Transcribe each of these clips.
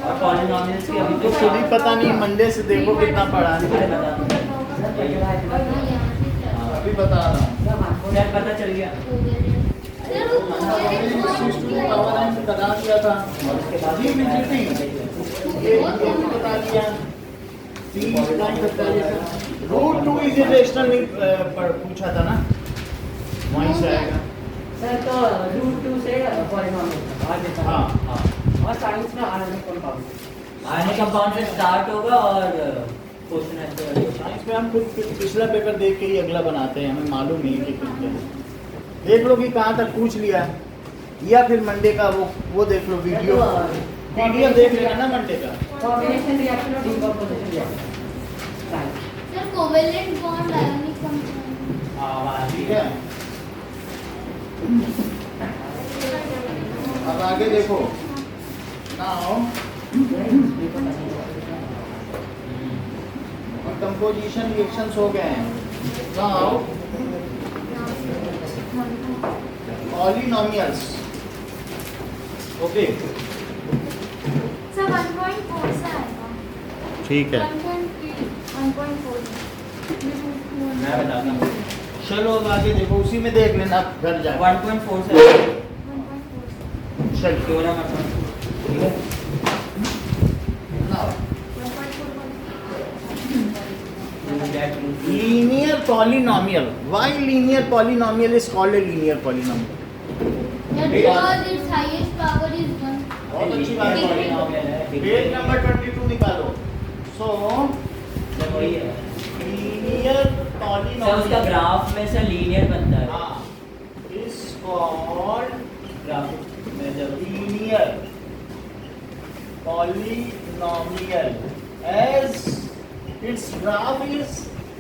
और पॉलिनोमियल्स की अभी तो खुद ही पता नहीं, मंडे से देखो कितना पढ़ा है। अभी बता रहा हूँ, सर पता चल गया। बता दिया था और उसके बाद ही ये बता दिया। रूट 2 इज इरेशनल पूछा था ना, वहीं से आएगा सर। तो रूट 2 से पॉलिनोमियल। हाँ और साइंस में आर्गेनिक कंपाउंड, आर्गेनिक कंपाउंड से स्टार्ट होगा और क्वेश्चन आंसर। साइंस में हम कुछ पिछला पेपर देख के ही अगला बनाते हैं, हमें मालूम नहीं है कि कुछ क्या है। देख लो कि कहाँ तक पूछ लिया है, या फिर मंडे का वो देख लो वीडियो देख लेना ना मंडे का। कॉम्बिनेशन रिएक्शन और decomposition reaction. Sir covalent bond ionic compound. हाँ ठीक है। अब आगे देखो, नाउ कंपोजिशन रिएक्शंस हो गए हैं। नाउ पॉलिनोमियल्स, ओके सर 1.4 से आएगा। ठीक है। 1.4 मैं बताता हूँ। चलो अब आगे देखो, उसी में देख लेना घर जाके। 1.4 से 1.4 चलो क्यों ना ठीक है। linear polynomial. Why linear polynomial is called a linear polynomial? because its highest power is 1. बहुत अच्छी बात है। पेज नंबर 22 निकालो। So वही है linear सर, उसका polynomial ग्राफ में से लीनियर बनता है। हाँ is called ग्राफ में जब linear polynomial as its graph is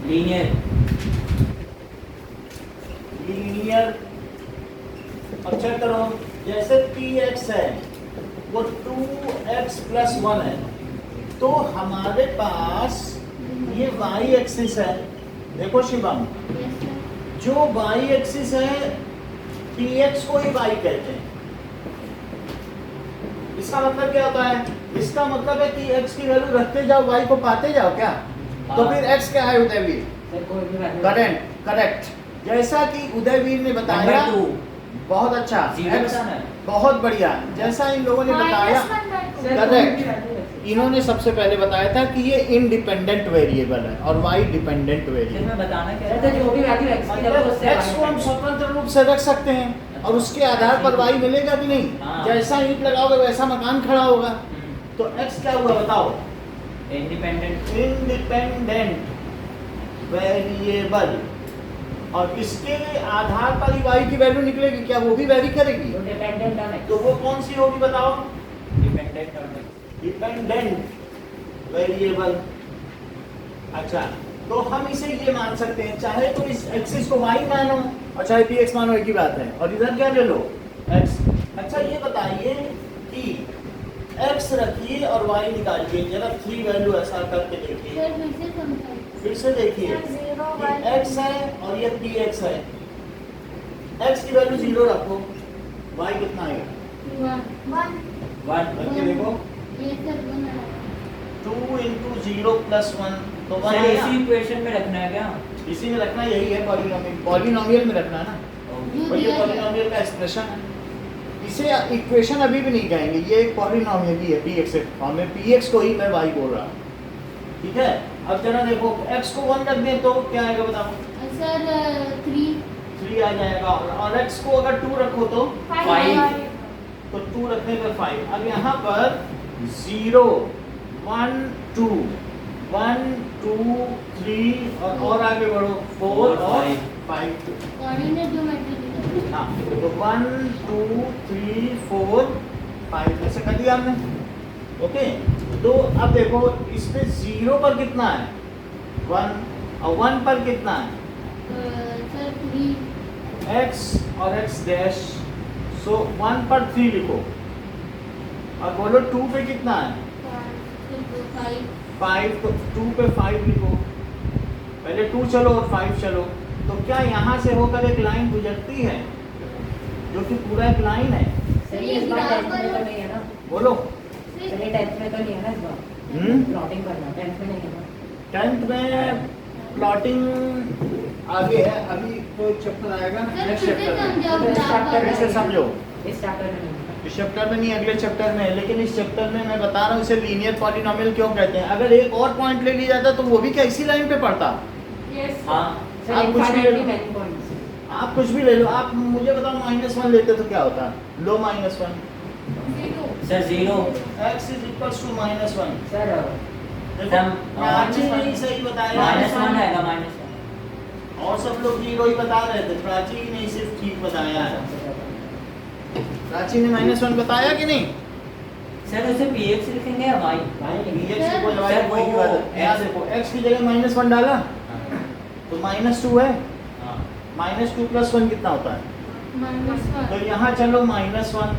linear linear. अब चेक करो, जैसे px है वो 2x + 1 है, तो हमारे पास ये y एक्सिस है। देखो शिवम, Yes sir. जो y एक्सिस है px को ही y कहते हैं। इसका मतलब क्या होता है? इसका मतलब है कि x की वैल्यू रखते जाओ, y को पाते जाओ क्या? तो फिर x क्या है उदयवीर? सर कोई भी वैल्यू करेक्ट। जैसा कि उदयवीर ने बताया, नंबर 2 बहुत अच्छा, जीरो X, बताना है। बहुत बढ़िया। जैसा इन लोगों ने बताया, सर Correct. कोई भी वैल्यू इन्होंने सबसे पहले बताया था कि ये इंडिपेंडेंट वेरिएबल है और y डिपेंडेंट फिर वेरिएबल। मैं बताना क्या सर जो भी वैल्यू x की जगह उससे x को हम स्वतंत्र रूप से रख सकते हैं और उसके आधार पर y मिलेगा कि नहीं? हाँ। जैसा ईंट लगाओगे वैसा मकान खड़ा होगा। तो x क्या हुआ बताओ? इंडिपेंडेंट इंडिपेंडेंट वेरिएबल, और इसके आधार पर ही y की वैल्यू निकलेगी। क्या वो भी वैरी करेगी? जो डिपेंडेंट ऑन x। तो वो कौन सी होगी बताओ? Dependent dependent variable. अच्छा, तो हम इसे ये मान सकते हैं, चाहे तो इस एक्सिस को y मानो और चाहे px मानो, एक ही बात है। और इधर क्या ले लो? x। अच्छा ये बताइए कि x रखिए और y निकालिए, जरा 3 वैल्यू ऐसा करके देखिए। सर फिर से समझाइए। फिर से देखिए, ये x है और ये px है। x की वैल्यू 0 रखो, y कितना आएगा? 1. 1 रख के देखो, Yes sir 1. 2 × 0 + 1 तो 1 सर आएगा। इसी इक्वेशन में रखना है क्या? इसी में रखना, यही है पॉलिनोमियल में रखना है ना। और ये पॉलिनोमियल का एक्सप्रेशन है, इसे इक्वेशन अभी भी नहीं कहेंगे, ये एक पॉलिनोमियल ही है px फॉर्म में। px को ही मैं y बोल रहा हूँ, ठीक है। अब जरा देखो, x को 1 रख दें तो क्या आएगा बताओ? सर 3. 3 आ जाएगा। और x को अगर 2 रखो तो 5. तो 2 रखने पर 5। अब यहाँ पर 0 1 2 1 2 3 और आगे बढ़ो 4 और 5। Coordinate geometry. हाँ, तो 1 2 3 4 5 ऐसे कर दिया हमने, ओके। तो अब देखो, इसमें 0 पर कितना है? 1, और 1 पर कितना है? सर 3. x और x डैश। सो 1 पर 3 लिखो, और बोलो 2 पे कितना है? 5. 5, तो 2 पे 5 लिखो। पहले 2 चलो और 5 चलो, तो क्या यहाँ से होकर एक लाइन गुजरती है, जो कि पूरा एक लाइन है? सर ये इस बार टेस्ट में तो नहीं बोलो। सर ये 10th में तो नहीं है ना इस बार हम्म प्लॉटिंग करना 10th में नहीं है ना 10th में प्लॉटिंग आगे है, अभी तो एक चैप्टर आएगा सर नेक्स्ट फिर से चैप्टर में। समझाओ ग्राफ फिर से समझो, इस चैप्टर में नहीं है। इस चैप्टर में नहीं, अगले चैप्टर में है। लेकिन इस चैप्टर में मैं बता रहा हूँ इसे लीनियर पॉलिनोमियल क्यों कहते हैं। अगर एक और पॉइंट ले लिया जाता तो वो भी क्या इसी लाइन पे पड़ता। हाँ सर आप कुछ भी ले लो। infinitely many points आप कुछ भी ले लो, आप मुझे बताओ -1 लेते तो क्या होता, लो -1 sir 0 x is equals to -1। Sir देखो प्राची ने ही सही बताया, -1 आएगा -1 और सब लोग 0 ही बता रहे थे, प्राची ने सिर्फ ठीक बताया है। प्राची ने -1 बताया कि नहीं? सर उसे px लिखेंगे या y x सर, को y सर, को की बात है। वो यहाँ देखो x की जगह -1 डाला तो -2 है, हाँ -2 + 1 कितना होता है? तो यहाँ चलो -1,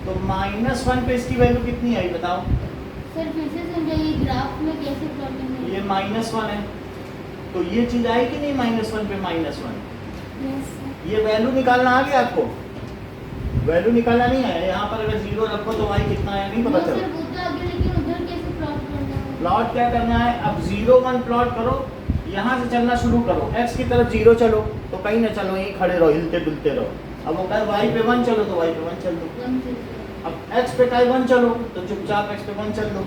तो -1 पे इसकी वैल्यू कितनी आई बताओ। सर फिर से समझाइए ग्राफ में कैसे प्लॉटिंग है। ये -1 है, तो ये चीज आई कि नहीं -1 पे -1? Yes sir. ये वैल्यू निकालना आ गया आपको? वैल्यू निकालना नहीं आया। यहाँ पर अगर 0 रखो तो y कितना है नहीं पता सर चला। वो तो आगे, लेकिन उधर कैसे प्लॉट करना है? प्लॉट क्या करना है, अब 0 1 प्लॉट करो, यहाँ से चलना शुरू करो, x की तरफ 0 चलो तो कहीं ना चलो, यहीं खड़े रहो, हिलते डुलते रहो। अब वो कहे y पे 1 चलो तो y पे 1 चल दो। 1 से अब x पे कहे 1 चलो तो चुपचाप x पे 1 चल दो।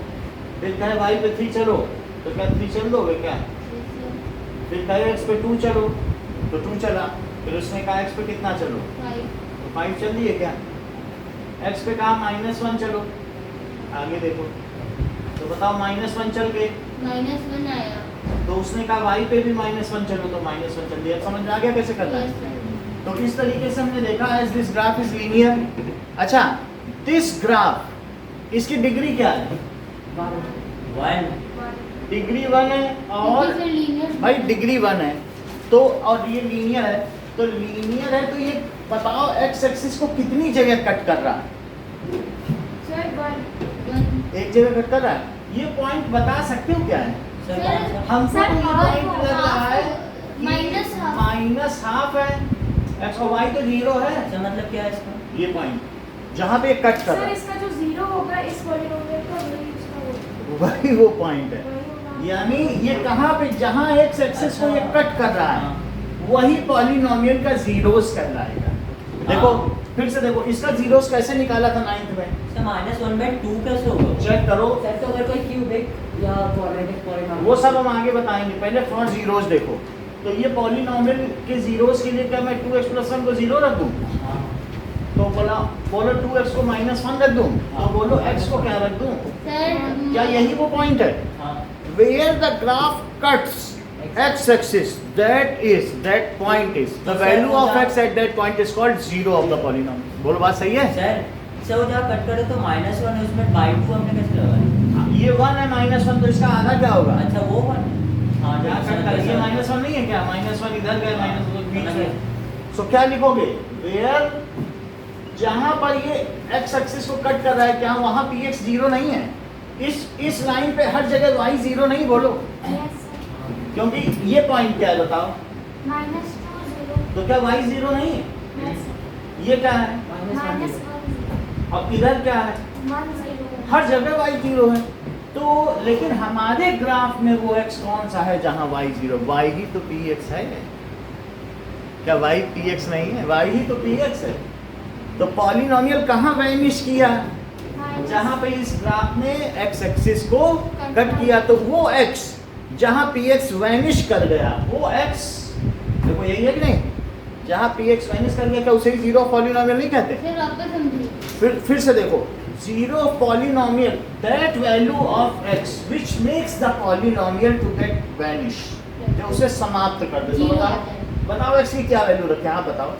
फिर कहे y पे 3 चलो तो क्या 3 चल दोगे क्या? फिर कहे x पे 2 चलो तो 2 चला। फिर उसने कहा x पे कितना चलो 5 तो 5 चल दिए क्या? x पे कहा -1 चलो, आगे देखो तो बताओ -1 चल गए, -1 आया। तो उसने कहा y पे भी -1 चलो तो -1 चल दिया। समझ में आ गया कैसे करना यस है? सर। तो इस तरीके से हमने देखा as this graph is linear. अच्छा, दिस ग्राफ इसकी डिग्री क्या है? 1 डिग्री 1 है, और क्योंकि सर लीनियर भाई डिग्री 1 है तो, और ये लीनियर है, तो लीनियर है तो ये बताओ x एक्सिस को कितनी जगह कट कर रहा है? सर 1 एक जगह कट कर रहा है। ये पॉइंट बता सकते हो क्या है? सर कौन सा हमको सर, ये हाफ पॉइंट लग रहा है -हाफ -1/2 है, x और y तो 0 है। अच्छा मतलब क्या है इसका? ये पॉइंट जहाँ पे कट कर रहा सर है इसका जो 0 होगा इस पॉलिनोमियल का वही उसका होगा। वही वो पॉइंट है। वही होगा। यानी ये कहाँ पे, जहाँ x एक्सिस को ये कट कर रहा है वही पॉलिनोमियल का जीरोस कहलाएगा। देखो फिर से देखो, इसका जीरोस कैसे निकाला था 9th में, सर -1/2 कैसे होगा? चेक करो। सर तो अगर कोई क्यूबिक या क्वाड्रेटिक पॉलिनोमियल वो सब हम आगे बताएंगे, पहले फर्स्ट जीरोस देखो। तो ये पॉलिनोमियल के जीरोस के लिए क्या मैं 2x + 1 को 0 रख दूं? हाँ तो बोलो 2x को -1 रख दूं, तो बोलो x को क्या रख दूं? सर क्या यही वो पॉइंट है? हाँ Where the graph cuts x axis, that point is the value of x at that point is called 0 of the polynomial. बोलो बात सही है? सर वो जहाँ कट करे तो -1 है, उसमें /2 हमने कैसे लगाया? ये 1 है, -1 तो इसका आधा क्या होगा? अच्छा वो 1 हाँ जहाँ कट कर ये -1 नहीं है क्या? -1 इधर गए, -1 बीच में। समझ So क्या लिखोगे? Where जहाँ पर ये x एक्सिस को कट कर रहा है, क्या वहाँ px 0 नहीं है? इस लाइन पे हर जगह y 0 नहीं, बोलो, यस सर। क्योंकि ये पॉइंट क्या है बताओ? -2 0 तो क्या y 0 नहीं है? Yes sir. ये क्या है? -1 -1 अब इधर क्या है? 1 0 हर जगह y 0 है। तो लेकिन हमारे ग्राफ में वो x कौन सा है जहाँ y 0? y ही तो px है। क्या y px नहीं है? y ही तो px है। तो पॉलिनोमियल कहाँ वैनिश किया? जहाँ पे इस ग्राफ ने x एक्सिस को कट किया, तो वो x जहाँ px वैनिश कर गया, वो x देखो यही है कि नहीं? जहाँ px वैनिश कर गया, क्या उसे ही 0 पॉलिनोमियल नहीं कहते? सर वापस समझिए। फिर से देखो, 0 polynomial that value of x which makes the polynomial to get vanish, जो उसे समाप्त कर दे। तो Zero बताओ आता है। बताओ x की क्या वैल्यू रखें? हाँ बताओ।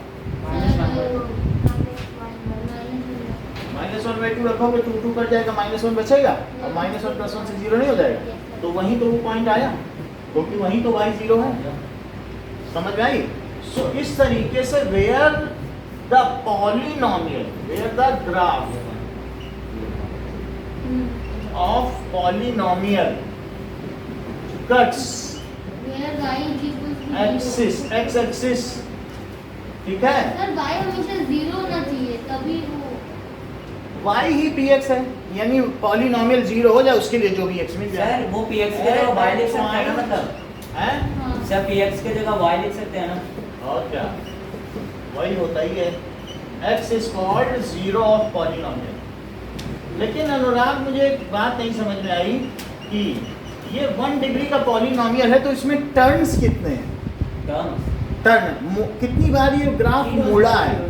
-1/2 रखोगे 2 कट जाएगा, -1 बचेगा, और -1 + 1 से 0 नहीं हो जाएगा। तो वहीं तो वो पॉइंट आया, क्योंकि वहीं तो y 0 है। समझ में आई? सो इस तरीके से where the polynomial, where the graph of polynomial cuts Where y is equal to 0. axis, x axis, ठीक है? सर y हमेशा 0 होना चाहिए, तभी वो y ही px है, यानी पॉलिनोमियल जीरो हो जाए उसके लिए जो भी x मिल जाए। सर वो px की जगह y लिख सकते हैं ना, मतलब हैं? हाँ। सर px की जगह y लिख सकते हैं ना। और क्या, वही होता ही है, x is called zero of polynomial. लेकिन अनुराग मुझे एक बात नहीं समझ में आई कि ये 1 डिग्री का पॉलिनोमियल है तो इसमें टर्न्स कितने हैं? टर्म कितनी बार ये ग्राफ मुड़ा है?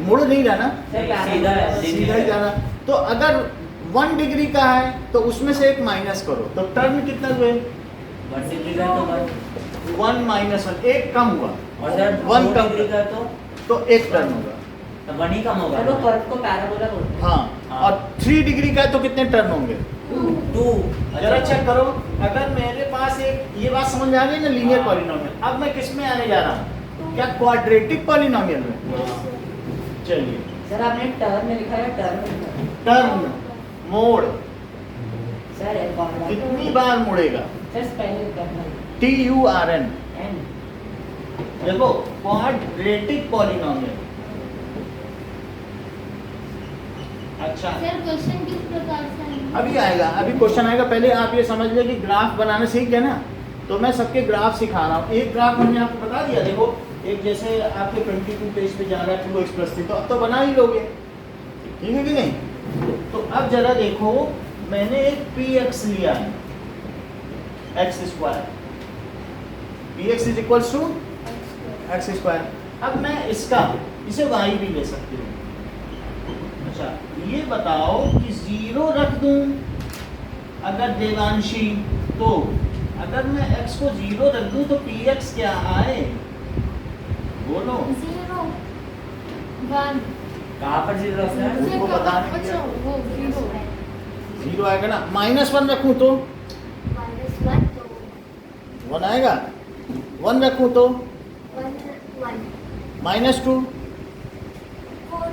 मुड़ नहीं रहा ना, सीधा है, सीधा ही जा रहा। तो अगर 1 डिग्री का है तो उसमें से एक माइनस करो तो टर्न कितना हुए? 1 डिग्री का तो 1 माइनस 1, एक कम हुआ, और सर 1 2 कम डिग्री का तो एक टर्न होगा। तो 1 ही कम होगा। सर वो कर्व को पैराबोला बोलते हैं। हाँ, हाँ। और 3 डिग्री का है तो कितने टर्न होंगे? 2 जरा चेक करो, अगर मेरे पास एक, ये बात समझ में आ गई ना, लीनियर हाँ। पॉलिनोमियल। अब मैं किस में आने जा रहा हूँ? क्या क्वाड्रेटिक पॉलिनोमियल में? चलिए, सर आपने टर्न में लिखा है, टर्न में लिखा है। टर्न, मोड़, सर एक बार कितनी बार मुड़ेगा? सर स्पेलिंग करना है। TURN। एन देखो, क्वाड्रेटिक पॉलिनोमियल। अच्छा, सर क्वेश्चन किस प्रकार से आएंगे? अभी आएगा, अभी क्वेश्चन आएगा। पहले आप ये समझ ले कि ग्राफ बनाना सीख गए ना, तो मैं सबके ग्राफ सिखा रहा हूँ। एक ग्राफ हमने आपको बता दिया, देखो एक जैसे आपके 22 पेज पे जा रहा है 2x + 3, तो अब तो बना ही लोगे, ठीक है कि नहीं? तो अब जरा देखो, मैंने एक px लिया है, x², px is equals to x²। अब मैं इसे y भी ले सकती हूँ। अच्छा, ये बताओ कि 0 रख दूं अगर देवांशी, तो अगर मैं x को 0 रख दूं तो px क्या आए? बोलो। 0 1 कहाँ पर 0 रखना है? उसको बताने के लिए। अच्छा वो 0 0 आएगा ना। -1 रखूं तो -1 तो 1 आएगा। 1 रखूं तो 1 -2 4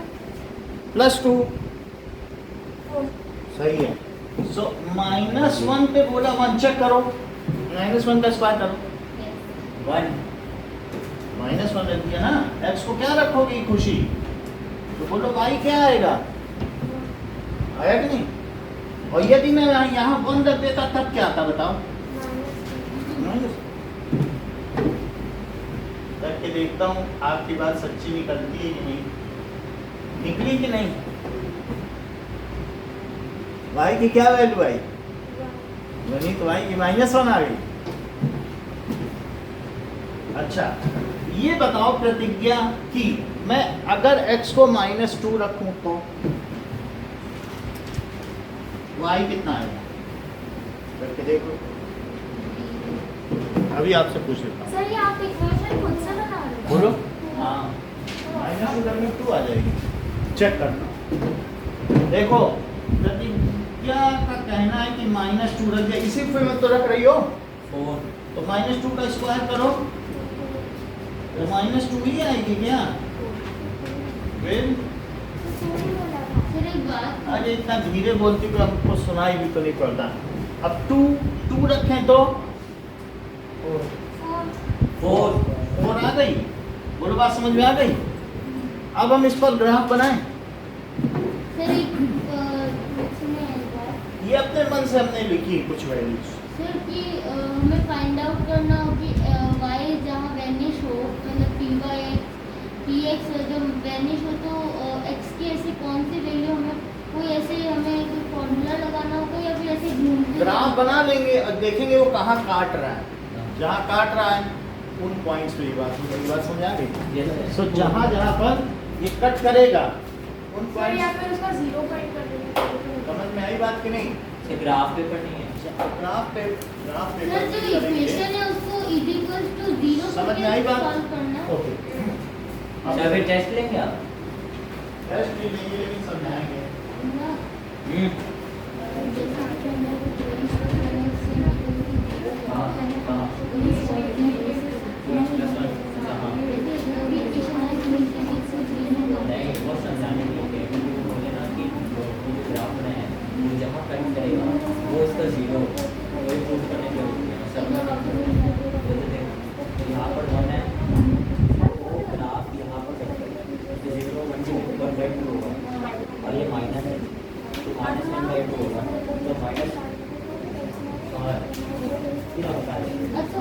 +2, 4 सही है। सो -1 पे बोला 1, चेक करो, -1 का स्क्वायर करो। 1 -1 रख दिया ना, x को क्या रखोगी खुशी? तो बोलो y क्या आएगा? आया कि नहीं? और यदि मैं यहाँ 1 रख देता तब क्या आता बताओ? करके देखता हूँ आपकी बात सच्ची निकलती है कि नहीं, निकली कि नहीं? y की क्या वैल्यू आई? नहीं तो y की -1 आ गई। अच्छा, ये बताओ प्रतिज्ञा कि मैं अगर x को -2 रखूं तो y कितना आएगा? करके देखो, अभी आपसे पूछ लेता हूँ। सर ये आप इक्वेशन खुद से बना रहे हो? बोलो। हाँ -2 में 2 आ जाएगी, चेक करना। देखो, प्रतिज्ञा का कहना है कि -2 रख दिया, इसी पे में तो रख रही हो, 4 तो -2 का स्क्वायर करो तो -2 ही आएगी क्या? फिर फिर एक बात, अरे इतना धीरे बोलती कि हमको सुनाई भी तो नहीं पड़ता। अब 2 रखें तो 4 4 आ गई। बोलो, बात समझ में आ गई? अब हम इस पर ग्राफ बनाएं। सर एक इसमें एक बात, ये अपने मन से हमने लिखी कुछ वैल्यूज। सर कि हमें फाइंड आउट करना हो कि y जहाँ वैनिश हो, मतलब px जब वैनिश हो तो x की ऐसी कौन सी वैल्यू, हमें कोई ऐसे हमें कोई फॉर्मूला लगाना होगा या फिर ऐसे ढूंढते ग्राफ बना लेंगे और देखेंगे वो कहाँ काट रहा है, जहाँ काट रहा है उन पॉइंट्स पे ये बात समझ आ गई? Yes, सो जहाँ जहाँ पर ये कट करेगा उन सर या पॉइंट्स, फिर उसका 0 पॉइंट कर देंगे। समझ में आई बात कि नहीं? ये ग्राफ पेपर नहीं है। ग्राफ पे सर जो इक्वेशन है उसको इज इक्वल टू 0 समझ में आई बात? सॉल्व करना है। ओके, अच्छा फिर टेस्ट लेंगे आप? टेस्ट भी लेंगे लेकिन समझाएंगे। ना, जैसे आपके अंदर कुछ हाँ, हाँ। नहीं, वो समझाने के लिए कि वो बोले ना कि जो ग्राफ बनाया है, वो जहाँ कट करेगा वो इसका 0 वही प्रूफ करने के लिए सब यहाँ पर 1 है, वो ग्राफ यहाँ पर कट करेगा तो 0 1 के ऊपर बैक होगा, और माइनस वन बाई टू होगा तो माइनस और क्या होता है अच्छा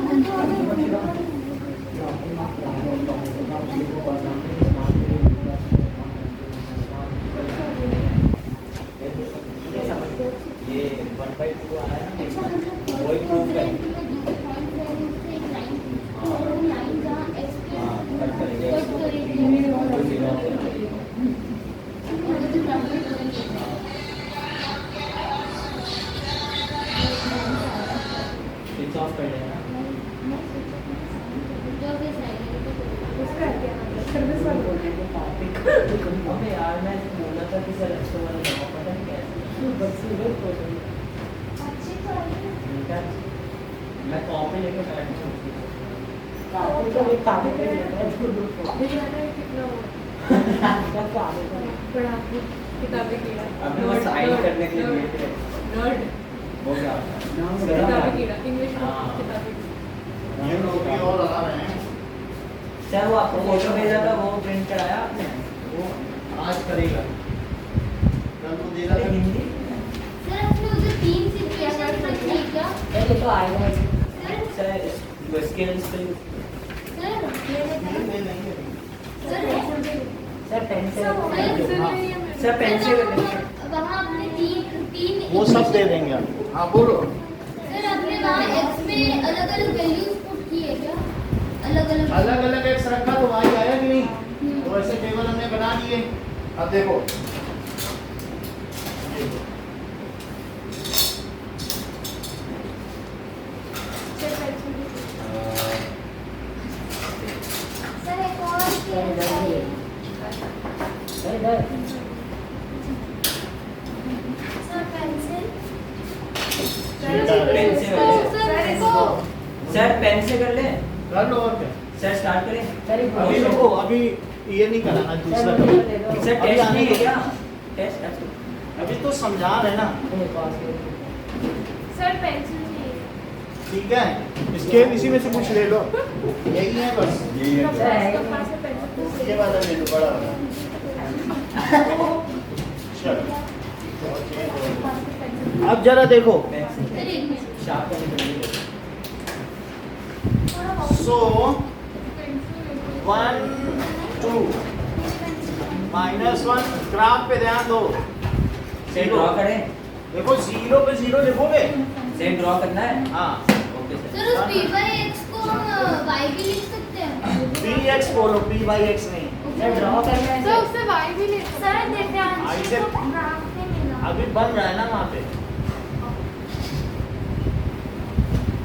ये वन बाई टू आया ना वही प्रूफ है हाँ कट करेंगे स्विच ऑफ कर देना उसका क्या मतलब सर्विस वाला बोल रहे हैं अबे यार मैं बोला था कि सर एक्स्ट्रा वाला जमा पता नहीं कैसे बस इधर को अच्छी तो है मैं कॉपी लेके बैठ काफी तो एक काफी पे लेता है डिजाइनर कितना हुआ बड़ा किताबें कीड़ा अभी वो साइन करने के लिए थे नर्ड वो क्या किताबें कीड़ा इंग्लिश में हाँ। किताबें कीड़ा ये लोग भी और लगा रहे हैं। सर वो आपको फोटो भेजा था वो प्रिंट कराया आपने वो आज करेगा, कल को दे रहा था। हिंदी सर आपने उधर 3 सिचुएशन रखी क्या पहले तो आएगा सर सर स्केल सर नहीं, नहीं, सर सर पेन से सर पेन से वहाँ आपने तीन वो सब दे देंगे आप। हाँ बोलो। सर आपने वहाँ एक्स में अलग अलग वैल्यूज पुट की है क्या अलग अलग अलग एक्स रखा तो वही आया कि नहीं? हम्म। तो ऐसे टेबल हमने बना दिए। अब देखो सर एक और केस है इधर सर पेंसिल सर पेन से कर ले कर लो और क्या। सर स्टार्ट करें सर अभी रुको, अभी ये नहीं कराना, दूसरा करो। सर अभी टेस्ट आने नहीं है दो। क्या टेस्ट अभी तो समझा रहे ना, सर पेंसिल चाहिए ठीक है। स्केल इसी में से कुछ ले लो, यही है बस। कपास से पेंसिल ये वाला ले लो, बड़ा वाला। चलो अब जरा देखो। सर एक मिनट शार्प करने के लिए सो 1 2 -1 ग्राफ पे ध्यान दो। से ड्रॉ करें देखो 0 पे 0 लिखोगे। से ड्रॉ करना है हाँ, ओके सर सर उस p by x को हम y भी लिख सकते हैं px बोलो, p by x नहीं। सर ड्रॉ करना है सर उससे वाई भी ले सर आई से ग्राफ नहीं मिला अभी बन रहा है ना वहाँ पे,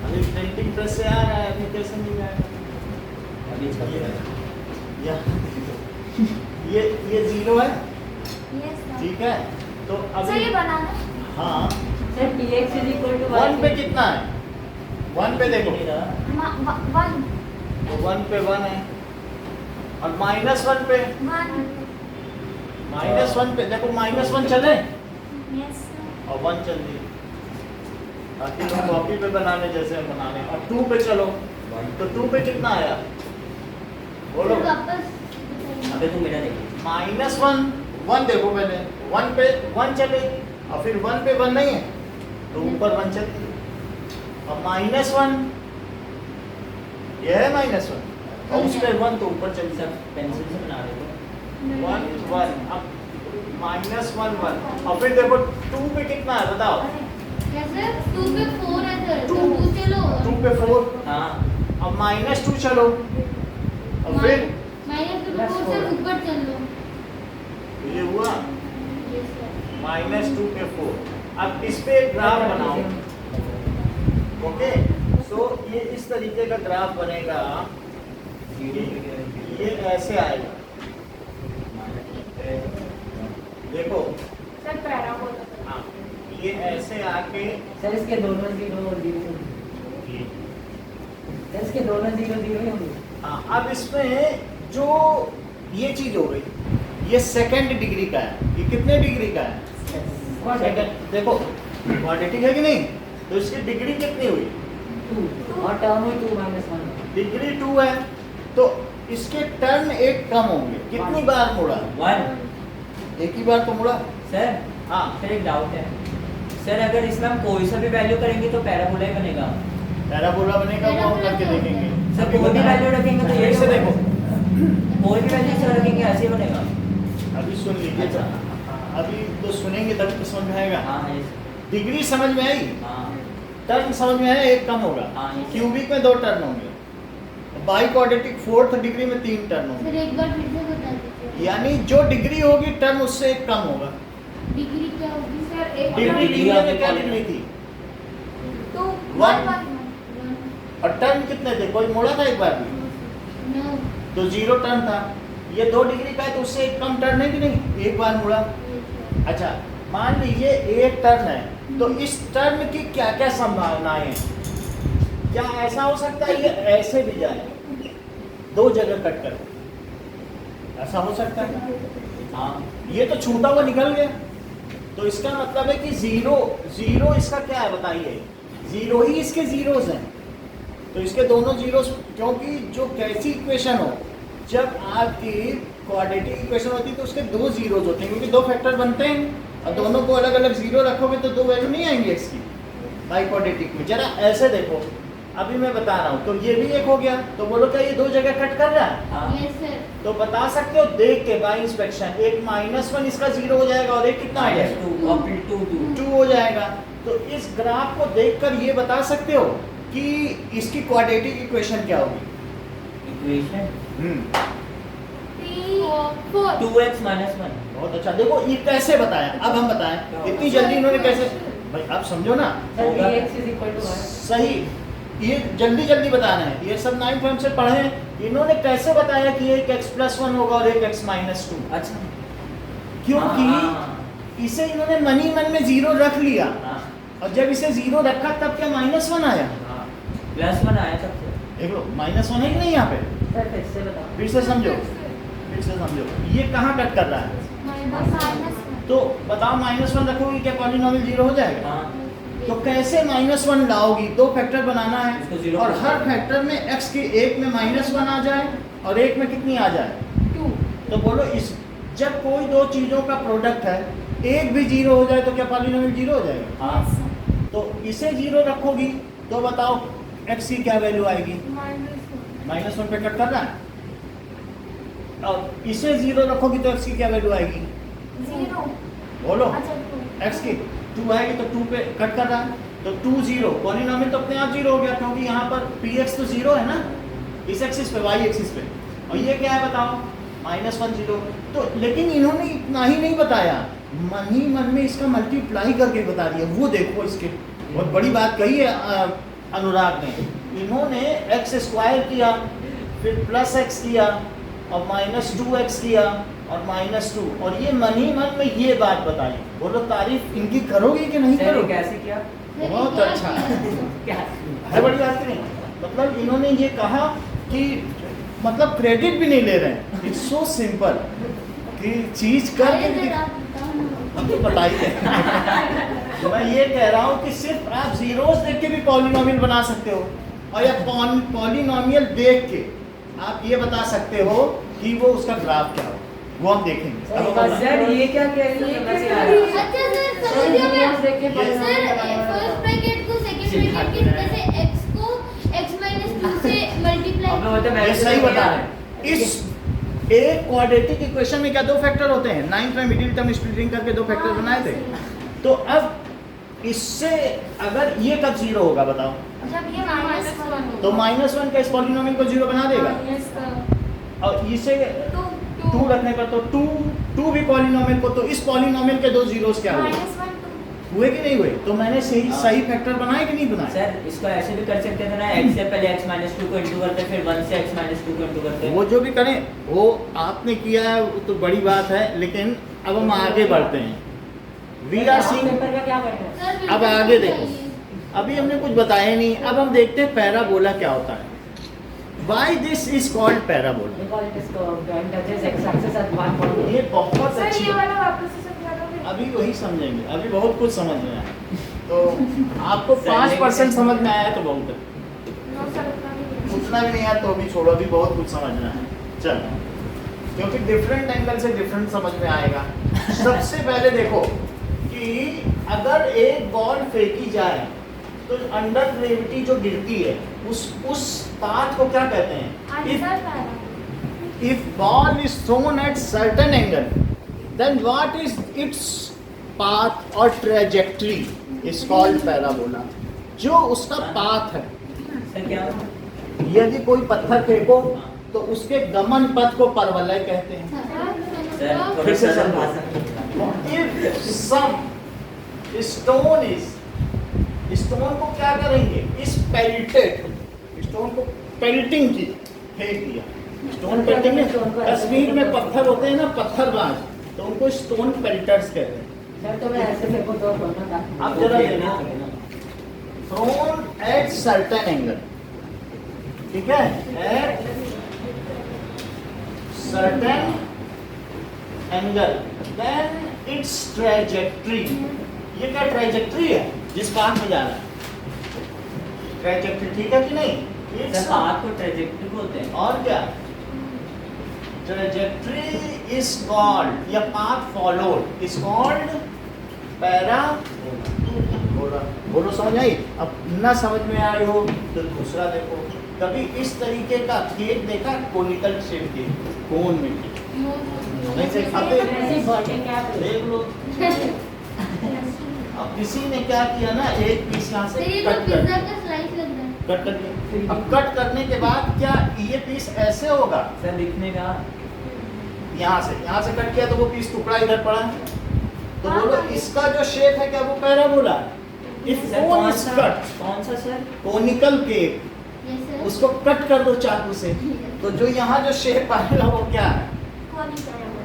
अभी प्रिंटिंग प्रेस से आ रहा है, अभी कैसे नहीं आएगा? अभी छप रहा है या ये 0 है, यस सर ठीक है। तो सर ये अभी बनाना हाँ, सर px = 1 पे कितना है? 1 पे देखो, वन तो 1 पे 1 है, और -1 पे -1 पे देखो, -1 चले यस और 1 चल दी, ताकि हम कॉपी पे बनाने जैसे हम बनाने। और 2 पे चलो, तो 2 पे कितना आया बोलो? सर वापस अबे तुम मेरा देखो -1 देखो पहले, 1 पे 1 चले और फिर 1 पे 1 नहीं है तो ऊपर 1 चलती है, और -1 ये है -1 और उस पे 1 तो ऊपर चली सब पेंसिल से बना रहे हो 1 1 अब -1 1 और फिर देखो 2 पे कितना है बताओ? कैसे 2 पे 4 है सर तो 2 चलो 2 पे 4, हाँ अब -2 चलो और फिर -2 पे 4 से ऊपर चल लो ये हुआ यस सर -2 पे 4। अब इस पे एक ग्राफ बनाओ, ओके। सो ये इस तरीके का ग्राफ बनेगा, ये ऐसे आएगा, देखो सर पैराबोला हाँ, ये ऐसे आके सर इसके दोनों 0 और 0 सर इसके दोनों 0 0 होंगे। हाँ, अब इसमें जो ये चीज हो गई, ये सेकंड डिग्री का है, ये कितने डिग्री का है? सेकंड। देखो क्वाड्रेटिक है कि नहीं, तो इसकी डिग्री कितनी हुई? 2 और टर्म हुई 2 - 1 डिग्री 2 है, तो इसके टर्न एक कम होंगे। कितनी बार मुड़ा? 1 एक ही बार तो मुड़ा। सर हाँ सर एक डाउट है सर, अगर इसमें हम कोई सा भी वैल्यू करेंगे तो पैराबोला ही बनेगा। पैराबोला बनेगा वो हम करके देखेंगे। सर अभी कोई भी बताएं। वैल्यू रखेंगे तो फिर से देखो, कोई भी वैल्यू से रखेंगे ऐसे ही बनेगा। अभी सुन लीजिए, अच्छा। अभी तो सुनेंगे तभी तो समझ में आएगा। हाँ yes, डिग्री समझ में आई, हाँ टर्म समझ में आया, एक कम होगा। हाँ, ये- क्यूबिक में 2 टर्न होंगे, बाई क्वाड्रेटिक 4th डिग्री में 3 टर्न होंगे। सर एक बार फिर से बता दीजिए, यानी जो डिग्री होगी टर्म उससे एक कम होगा। डिग्री क्या होगी? सर एक डिग्री डिग्री डिग्री में आपके क्या कॉलेज डिग्री में? थी? तो One. 1 और टर्न कितने थे? कोई मोड़ा था एक बार भी? नो, तो 0 टर्न था। ये 2 डिग्री का है तो उससे एक कम टर्न है कि नहीं? एक बार मुड़ा। अच्छा, मान लीजिए एक टर्न है, तो इस टर्न की क्या क्या संभावनाएं हैं? क्या ऐसा हो सकता है ये ऐसे भी जाए, 2 जगह कट कर, ऐसा हो सकता है? हाँ ये तो छूटा हुआ निकल गया, तो इसका मतलब है कि 0 इसका क्या है बताइए? 0 ही इसके जीरोस हैं, तो इसके दोनों जीरोस, क्योंकि जो कैसी इक्वेशन हो, जब आपकी क्वाड्रेटिक इक्वेशन होती है तो उसके 2 जीरोस होते हैं, क्योंकि 2 फैक्टर बनते हैं और दोनों को अलग अलग जीरो रखोगे तो 2 वैल्यू नहीं आएंगी एक्स की बाई क्वाड्रेटिक में। जरा ऐसे देखो, अभी मैं बता रहा हूँ, तो ये भी एक हो गया, तो बोलो क्या ये 2 जगह कट कर रहा है? हाँ यस सर, तो बता सकते हो देख के बाई इंस्पेक्शन, एक -1 इसका 0 हो जाएगा और एक कितना आ जाएगा? -2 और फिर 2 2 हो जाएगा। तो इस ग्राफ को देखकर ये बता सकते हो कि इसकी क्वाड्रेटिक इक्वेशन क्या होगी? Equation 4 2x - 1। बहुत अच्छा, देखो ये कैसे बताया, अब हम बताएं इतनी जल्दी इन्होंने कैसे, भाई आप समझो ना, सर dx = 1। सही, ये जल्दी जल्दी बताना है, ये सब 9th form से पढ़े हैं, इन्होंने कैसे बताया कि एक x + 1 होगा और एक x - 2? अच्छा क्योंकि हाँ, इसे इन्होंने मन ही मन में 0 रख लिया, हाँ, और जब इसे 0 रखा तब क्या -1 आया? हाँ, +1 आया तब से। देख लो -1 है कि नहीं यहाँ पे? सर फिर से बताओ। फिर से समझो, फिर से समझो, ये कहाँ कट कर रहा है? तो बताओ -1 रखोगे क्या पॉलिनोमियल 0 हो जाएगा? हाँ तो कैसे -1 लाओगी? 2 फैक्टर बनाना इसको है 0 और कर हर दो। फैक्टर में x की एक में -1 आ जाए और एक में कितनी आ जाए? 2 तो बोलो इस, जब कोई 2 चीजों का प्रोडक्ट है, एक भी 0 हो जाए तो क्या पॉलिनोमियल 0 हो जाएगा? हाँ तो इसे 0 रखोगी तो बताओ x की क्या वैल्यू आएगी? -1 पे कट कर रहा है, और इसे 0 रखोगी तो x की क्या वैल्यू आएगी? 0 बोलो, अच्छा 2 x की 2 आएगी तो 2 पे कट कर रहा है, तो 2 0, पॉलिनोमियल तो अपने आप 0 हो गया, क्योंकि यहाँ पर px तो 0 है ना, इस एक्सिस पे, y एक्सिस पे, और ये क्या है बताओ? -1 0। तो लेकिन इन्होंने इतना ही नहीं बताया, मन ही मन में इसका मल्टीप्लाई करके बता दिया। वो देखो, इसके बहुत बड़ी बात कही है अनुराग ने, इन्होंने x² किया, फिर +x किया और -2x किया और -2, और ये मन ही मन में ये बात बताई। बोलो तारीफ इनकी करोगी कि नहीं सर ये करोगी? कैसे किया? बहुत क्या अच्छा। किया? क्या है बड़ी बात नहीं, मतलब इन्होंने ये कहा कि मतलब क्रेडिट भी नहीं ले रहे हैं, इट्स सो सिंपल कि चीज कर अरे सर आप बताओ ना। हम तो बताइए। मैं ये कह रहा हूँ कि सिर्फ आप जीरोस देख के भी पॉलिनोमियल बना सकते हो, और या पॉलिनोमियल देख के आप ये बता सकते हो कि वो उसका ग्राफ क्या हो, वो हम देखेंगे। अब हम सर ये क्या कह रही है? कैसे आ रहा है? अच्छा सर सर समझ गया वीडियोस मैं। देख के ये- सर फर्स्ट ब्रैकेट को सेकंड ब्रैकेट की जैसे x को x - 2 से अब मल्टीप्लाई मैं बोलते मैं ये सही बता रहे हैं। इस एक क्वाड्रेटिक इक्वेशन में क्या 2 फैक्टर होते हैं? 9th में मिडिल टर्म स्प्लिटिंग करके 2 फैक्टर बनाए थे। तो अब इससे अगर ये कब 0 होगा बताओ? जब ये -1 तो -1 का इस पॉलिनोमियल को 0 बना देगा, और इसे तो 2 रखने पर तो 2 भी पॉलिनोमियल को, तो इस पॉलिनोमियल के 2 जीरोस क्या हुए? -1 हुए कि नहीं हुए? तो मैंने सही हाँ। सही फैक्टर बनाए कि नहीं बनाए? सर इसको ऐसे भी कर सकते थे ना, x से पहले x - 2 को इंटू करते, फिर 1 से x - 2 को इंटू करते। वो जो भी करें, वो आपने किया है वो तो बड़ी बात है, लेकिन अब हम आगे बढ़ते हैं। वी आर सीइंग, पेपर का क्या करना है? सर अब बिल्कुल आगे देखो। चाहिए। अभी हमने कुछ बताया नहीं, अब हम देखते हैं पैराबोला क्या होता है। Why this is called parabola? Because it is curved and touches x-axis at one point. ये बहुत सर अच्छी ये वाला वापस से समझा दो फिर। अभी वही समझेंगे, अभी बहुत कुछ समझ में आया। तो आपको 5% समझ में आया तो बहुत है, नो सर उतना भी नहीं। उतना भी नहीं आया तो भी छोड़ो, अभी बहुत कुछ समझना है। चलो, क्योंकि डिफरेंट एंगल से डिफरेंट समझ में आएगा। सबसे पहले देखो, कि अगर एक बॉल फेंकी जाए तो अंडर ग्रेविटी जो गिरती है उस पाथ को क्या कहते हैं? Answer para. If ball is thrown at certain angle, then what is its path or trajectory is called parabola. जो उसका पाथ है, सर क्या यदि कोई पत्थर फेंको तो उसके गमन पथ को परवलय कहते हैं. सर फिर थोड़ा से सा समझो. भाषा If some stone is, stone को क्या करेंगे? इस पेल्टेड, स्टोन को पेल्टिंग की, फेंक दिया. स्टोन पेल्टिंग में कश्मीर में पत्थर होते हैं ना, पत्थरबाज, तो उनको स्टोन पेल्टर्स कहते हैं. सर तो मैं ऐसे फेंकूं तो होना था। अब जरा देखो, थ्रोन एट सर्टेन एंगल, ठीक है, at certain angle, then its trajectory. ये क्या ट्रैजेक्टरी है? जिस पाथ में जा रहा है, ट्रैजेक्टरी, ठीक है कि नहीं? सर पाथ को ट्रैजेक्टरी बोलते हैं। और क्या? ट्रैजेक्टरी इज कॉल्ड, या path followed is called parabola. बोलो समझ आई? अब ना समझ में आए हो तो दूसरा देखो. कभी इस तरीके का केक देखा? कोनिकल शेप के कोन में नहीं से खाते ऐसी बर्थडे क्या देख लो. अब किसी ने क्या किया ना, एक पीस यहाँ से तेरी तो कट पिज्जा कर का स्लाइस लग रहा है. कट कर दिया. अब कट करने के बाद क्या ये पीस ऐसे होगा? सर दिखने का यहाँ से कट किया तो वो पीस टुकड़ा इधर पड़ा. तो बोलो इसका जो शेप है क्या वो parabola? If sir cone is cut, कौन सा sir? Conical cake, Yes, sir. उसको कट कर दो चाकू से, तो जो यहाँ जो शेप आएगा वो क्या है?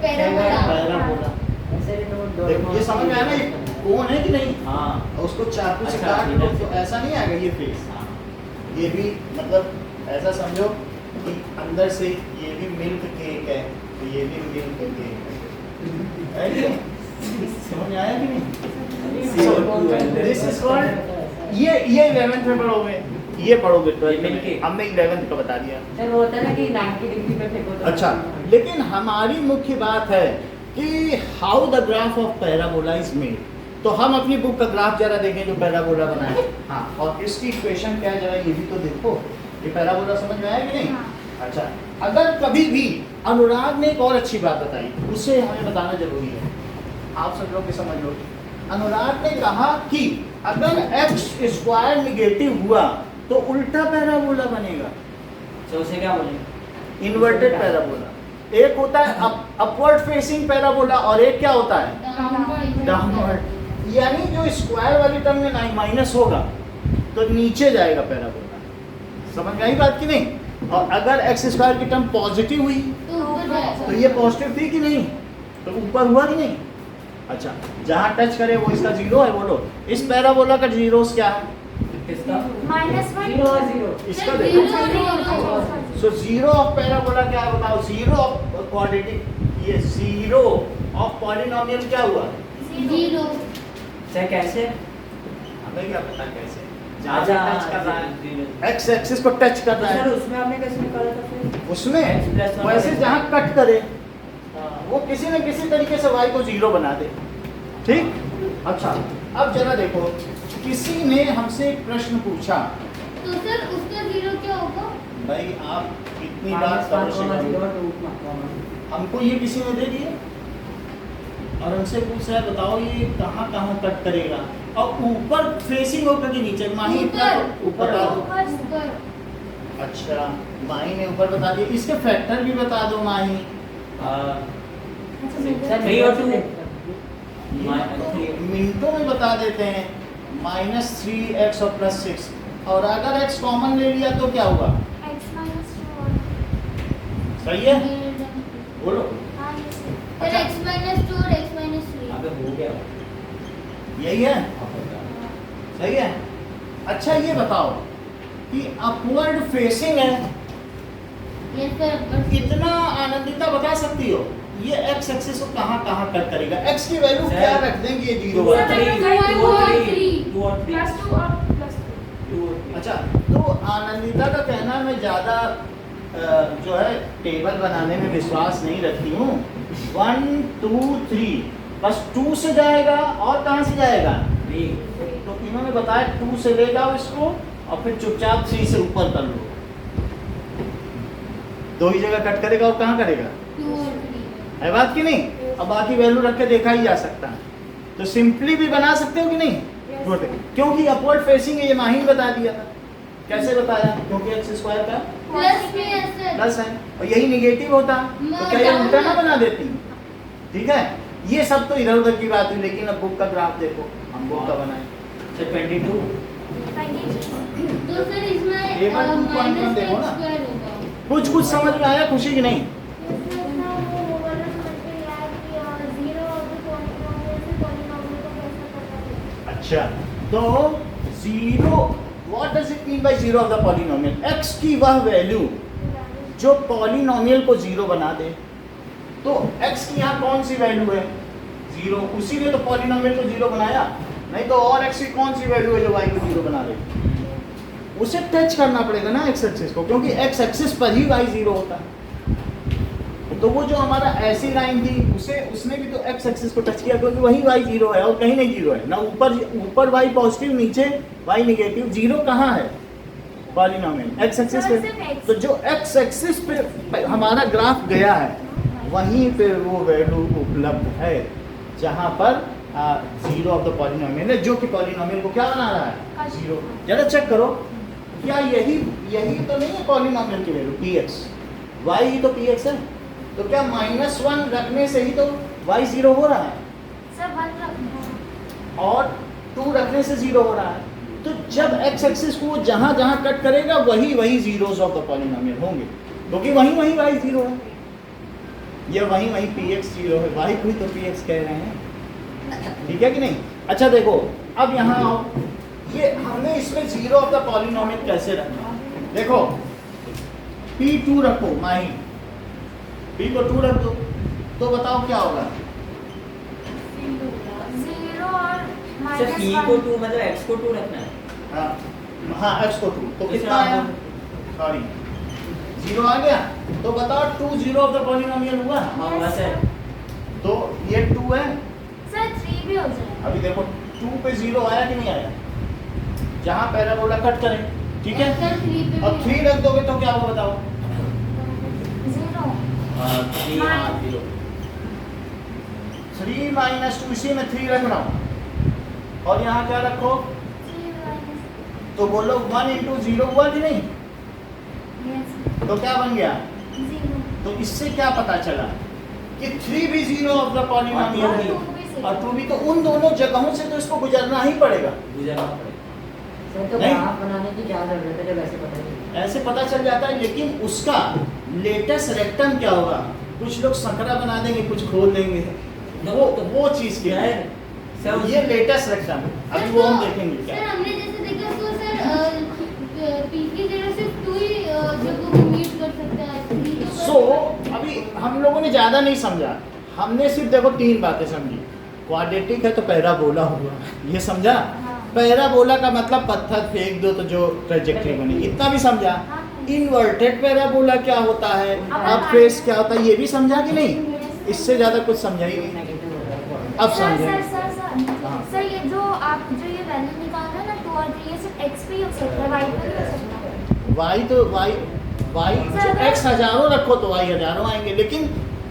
पैराबोला. पैराबोला. ऐसे तो देखो ये समझ में आया ना, ये कोन है कि नहीं? हाँ और उसको चाकू से अच्छा, काट लो इधर तो से। ऐसा नहीं आएगा ये फेस. हाँ। ये भी मतलब ऐसा समझो कि अंदर से ये भी मिल्क केक है, तो ये भी मिल्क केक है कि नहीं? समझ में आया कि नहीं? दिस इज कॉल्ड, ये 11th में पढ़ोगे, ये पढ़ोगे ये 12th मिल्क केक। में. हमने 11th का बता दिया. सर वो होता है ना कि 90 डिग्री पे फेंको तो अच्छा, लेकिन हमारी मुख्य बात है कि how the graph of parabola is made. तो हम अपनी बुक का ग्राफ जरा देखें जो पैराबोला बना है. हाँ, और इसकी इक्वेशन क्या है जरा ये भी तो देखो. ये पैराबोला समझ में आया कि नहीं? अच्छा, अगर कभी भी अनुराग ने एक और अच्छी बात बताई, उसे हमें बताना जरूरी है. आप सब लोग समझ लो. अनुराग ने कहा कि अगर एक्स स्क्वायर निगेटिव हुआ तो उल्टा पैराबोला बनेगा, तो उसे क्या बोलेंगे? Inverted parabola. एक होता है अपवर्ड फेसिंग पैराबोला और एक क्या होता है? डाउनवर्ड. यानी जो स्क्वायर वाली टर्म में नहीं माइनस होगा तो नीचे जाएगा पैराबोला. समझ में आई बात की नहीं? और अगर एक्स स्क्वायर की टर्म पॉजिटिव हुई तो ऊपर जाएगा. तो ये पॉजिटिव थी कि नहीं? तो ऊपर हुआ कि नहीं? अच्छा, जहाँ टच करे वो इसका जीरो है. बोलो इस पैराबोला का जीरोस क्या है? किसका? जीरो और जीरो इसका सर, देखो. Zero. So zero of parabola क्या है बताओ? जीरो ऑफ क्वाड्रेटिक, ये जीरो ऑफ पॉलिनोमियल क्या हुआ? जीरो. सर कैसे? हमें क्या पता कैसे? जहाँ अच्छा, टच कर रहा है, जीरो। एक्स एक्सिस को टच कर तो रहा सर है, उसमें आपने कैसे निकाला था फिर? X उसमें plus one वैसे है। जहाँ कट करे हाँ। वो किसी न किसी तरीके से y को जीरो बना दे. ठीक. अच्छा, अब जरा देखो, किसी ने हमसे एक प्रश्न पूछा. तो सर उसका जीरो क्या होगा? भाई आप इतनी बात माइनस करो 5 से जीरो करो. 2 कॉमन हमको ये किसी ने दे दिए और हमसे पूछ रहा है बताओ ये कहाँ कहाँ कट करेगा, और ऊपर फेसिंग होकर कि नीचे? माही इतना ऊपर बता दो. ऊपर. अच्छा, माही ने ऊपर बता दिया. इसके फैक्टर भी बता दो माही. सर 3 और 2 मिनटों में बता देते हैं. -3x और +6, और अगर x कॉमन ले लिया तो क्या हुआ? सही है? बोलो. सर x minus 2 और x minus 3. अबे हो गया। यही है? सही है. अच्छा ये बताओ कि अपवर्ड फेसिंग है, Yes sir. ऊपर. कितना आनंदिता बता सकती हो ये x एक्सिस को कहाँ कहाँ कट करेगा? x की वैल्यू सर, क्या रख देंगे? ये 0 2 और सर, 3 सर, 2 और 3 3 2 और 3 +2 और +2 2 और 3 अच्छा, तो आनंदिता का कहना मैं ज़्यादा जो है टेबल बनाने में विश्वास नहीं रखती हूँ. 1 2 3 बस 2 से जाएगा और कहाँ से जाएगा? 3 तो इन्होंने बताया 2 से ले जाओ इसको और फिर चुपचाप 3 से ऊपर कर लो। 2 ही जगह कट करेगा और कहाँ करेगा? 2 और 3 है बात की नहीं? अब बाकी वैल्यू रख के देखा ही जा सकता है। तो सिंपली भी बना सकते हो कि नहीं? Yes. क्योंकि अपवर्ड फेसिंग है, ये माहिर बता दिया था। कैसे बताया? क्योंकि एक्स स्क्वायर का प्लस में ऐसे प्लस है और यही निगेटिव होता, तो क्या ये उल्टा ना बना देती? ठीक है, ये सब तो इधर उधर की बात हुई, लेकिन अब बुक का ग्राफ देखो, हम बुक का बनाए। तो 22 तो सर इसमें ये बात 2.1 माइनस देखो ना। स्क्वायर होगा। कुछ समझ में आया खुशी की नहीं? अच्छा, तो zero, what does it mean by zero of the polynomial? X की वह वैल्यू जो पॉलिनोमियल को जीरो बना दे। तो एक्स की यहाँ कौन सी वैल्यू है? जीरो। उसी ने तो पॉलिनोमियल को जीरो बनाया, नहीं तो और एक्स की कौन सी वैल्यू है जो वाई को जीरो बना दे? उसे टच करना पड़ेगा ना एक्स एक्सिस को, क्योंकि एक्स एक्सिस पर ही वाई जीरो होता है। तो वो जो हमारा ऐसी लाइन थी उसने भी तो एक्स एक्सिस को टच किया, क्योंकि वही वाई जीरो है और कहीं नहीं जीरो है ना। ऊपर वाई पॉजिटिव, नीचे वाई नेगेटिव। जीरो कहाँ है? पॉलिनोमियल एक्स एक्सिस पे। तो जो एक्स एक्सिस पे हमारा ग्राफ गया है वहीं पे वो वैल्यू उपलब्ध है जहाँ पर जीरो ऑफ द पॉलिनोमियल है, जो कि पॉलिनोमियल को क्या बना रहा है? जीरो। जरा चेक करो, क्या यही तो नहीं है पॉलिनोमियल की वैल्यू px? y ही तो px है, तो क्या -1 रखने से ही तो y जीरो हो रहा है और 2 रखने से जीरो हो रहा है। तो जब x एक्सिस को जहां जहां कट करेगा वही जीरोस ऑफ द पॉलिनोमियल होंगे, क्योंकि वही y जीरो है, ये वही px जीरो है, y को ही तो px कह रहे हैं। ठीक है कि नहीं? अच्छा देखो, अब यहाँ आओ, ये हमने इसमें जीरो ऑफ द पॉलिनोमियल कैसे रखना? देखो p2 रखो, माही p को 2 रख दो, तो बताओ क्या होगा? सर p को 2 मतलब x को 2 रखना है। हाँ x को 2, तो कितना आया? सॉरी, जीरो आ गया। तो बताओ 2 जीरो ऑफ द पॉलिनोमियल हुआ? हाँ हुआ सर। तो ये 2 है। सर 3 भी हो जाए। अभी देखो 2 पे जीरो आया कि नहीं आया? जहाँ पैराबोला कट करें, ठीक है? सर 3 पे अब 3 रख दोगे तो क्या होगा बताओ? 0 3 माइनस 2, इसी में 3 रख रहा हूँ और यहाँ क्या रखो? तो बोलो 1 इंटू 0 हुआ कि नहीं? तो क्या बन गया? तो इससे क्या पता चला कि 3 भी जीरो ऑफ द पॉलिनोमियल और 2 भी, तो उन दोनों जगहों से तो इसको गुजरना ही पड़ेगा। गुजरना पड़ेगा। सर तो नहीं। ग्राफ बनाने की क्या जरूरत है जब ऐसे पता नहीं? ऐसे पता चल जाता है, लेकिन उसका लेटेस्ट रेक्टम क्या होगा? कुछ लोग संकरा बना देंगे, कुछ खोल देंगे, वो चीज क्या है? सर ये लेटेस्ट रेक्टम, अभी वो हम देखेंगे क्या। सर हमने जैसे देखा तो सर p की जगह सिर्फ 2 ही जगह को मीट कर सकता है। 3 तो कर सो अभी हम लोगों ने ज्यादा नहीं समझा, हमने सिर्फ देखो 3 बातें समझी। क्वाड्रेटिक है तो पैराबोला हुआ, ये समझा? पैराबोला का मतलब पत्थर फेंक दो तो जो ट्रेजेक्टरी बने, इतना भी समझा। इन्वर्टेड पैराबोला क्या होता है, अब फेस क्या होता है, ये भी समझा कि नहीं? इससे ज्यादा कुछ समझा ही नहीं। अब समझे? सर ये जो आप जो ये वैल्यू निकाल रहे हैं ना 2 और 3, ये सिर्फ x पे ही हो सकता है, y पे नहीं हो सकता। y तो y जो x हजारों रखो तो y हजारों आएंगे, लेकिन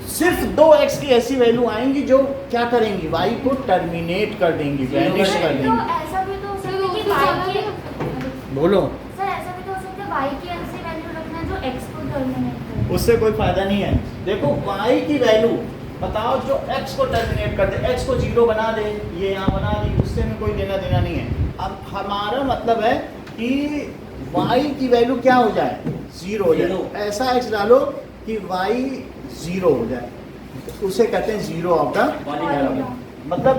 सिर्फ 2 x की ऐसी वैल्यू आएंगी जो क्या करेंगी? y को टर्मिनेट कर देंगी, वैनिश कर तो देंगी। ऐसा भी तो हो सकता है कि y की, बोलो, सर ऐसा भी तो हो सकता है y की ऐसी वैल्यू रखना जो x को टर्मिनेट करे। उससे कोई फायदा नहीं है। देखो y की वैल्यू बताओ जो x को टर्मिनेट कर दे, x को जीरो बना दे, ये यहाँ बना दी, उससे में कोई लेना देना नहीं है। अब हमारा मतलब है कि y की वैल्यू क्या हो जाए? जीरो हो जाए। ऐसा x डालो कि y जीरो हो जाए, उसे कहते हैं जीरो ऑफ द पॉलिनोमियल। मतलब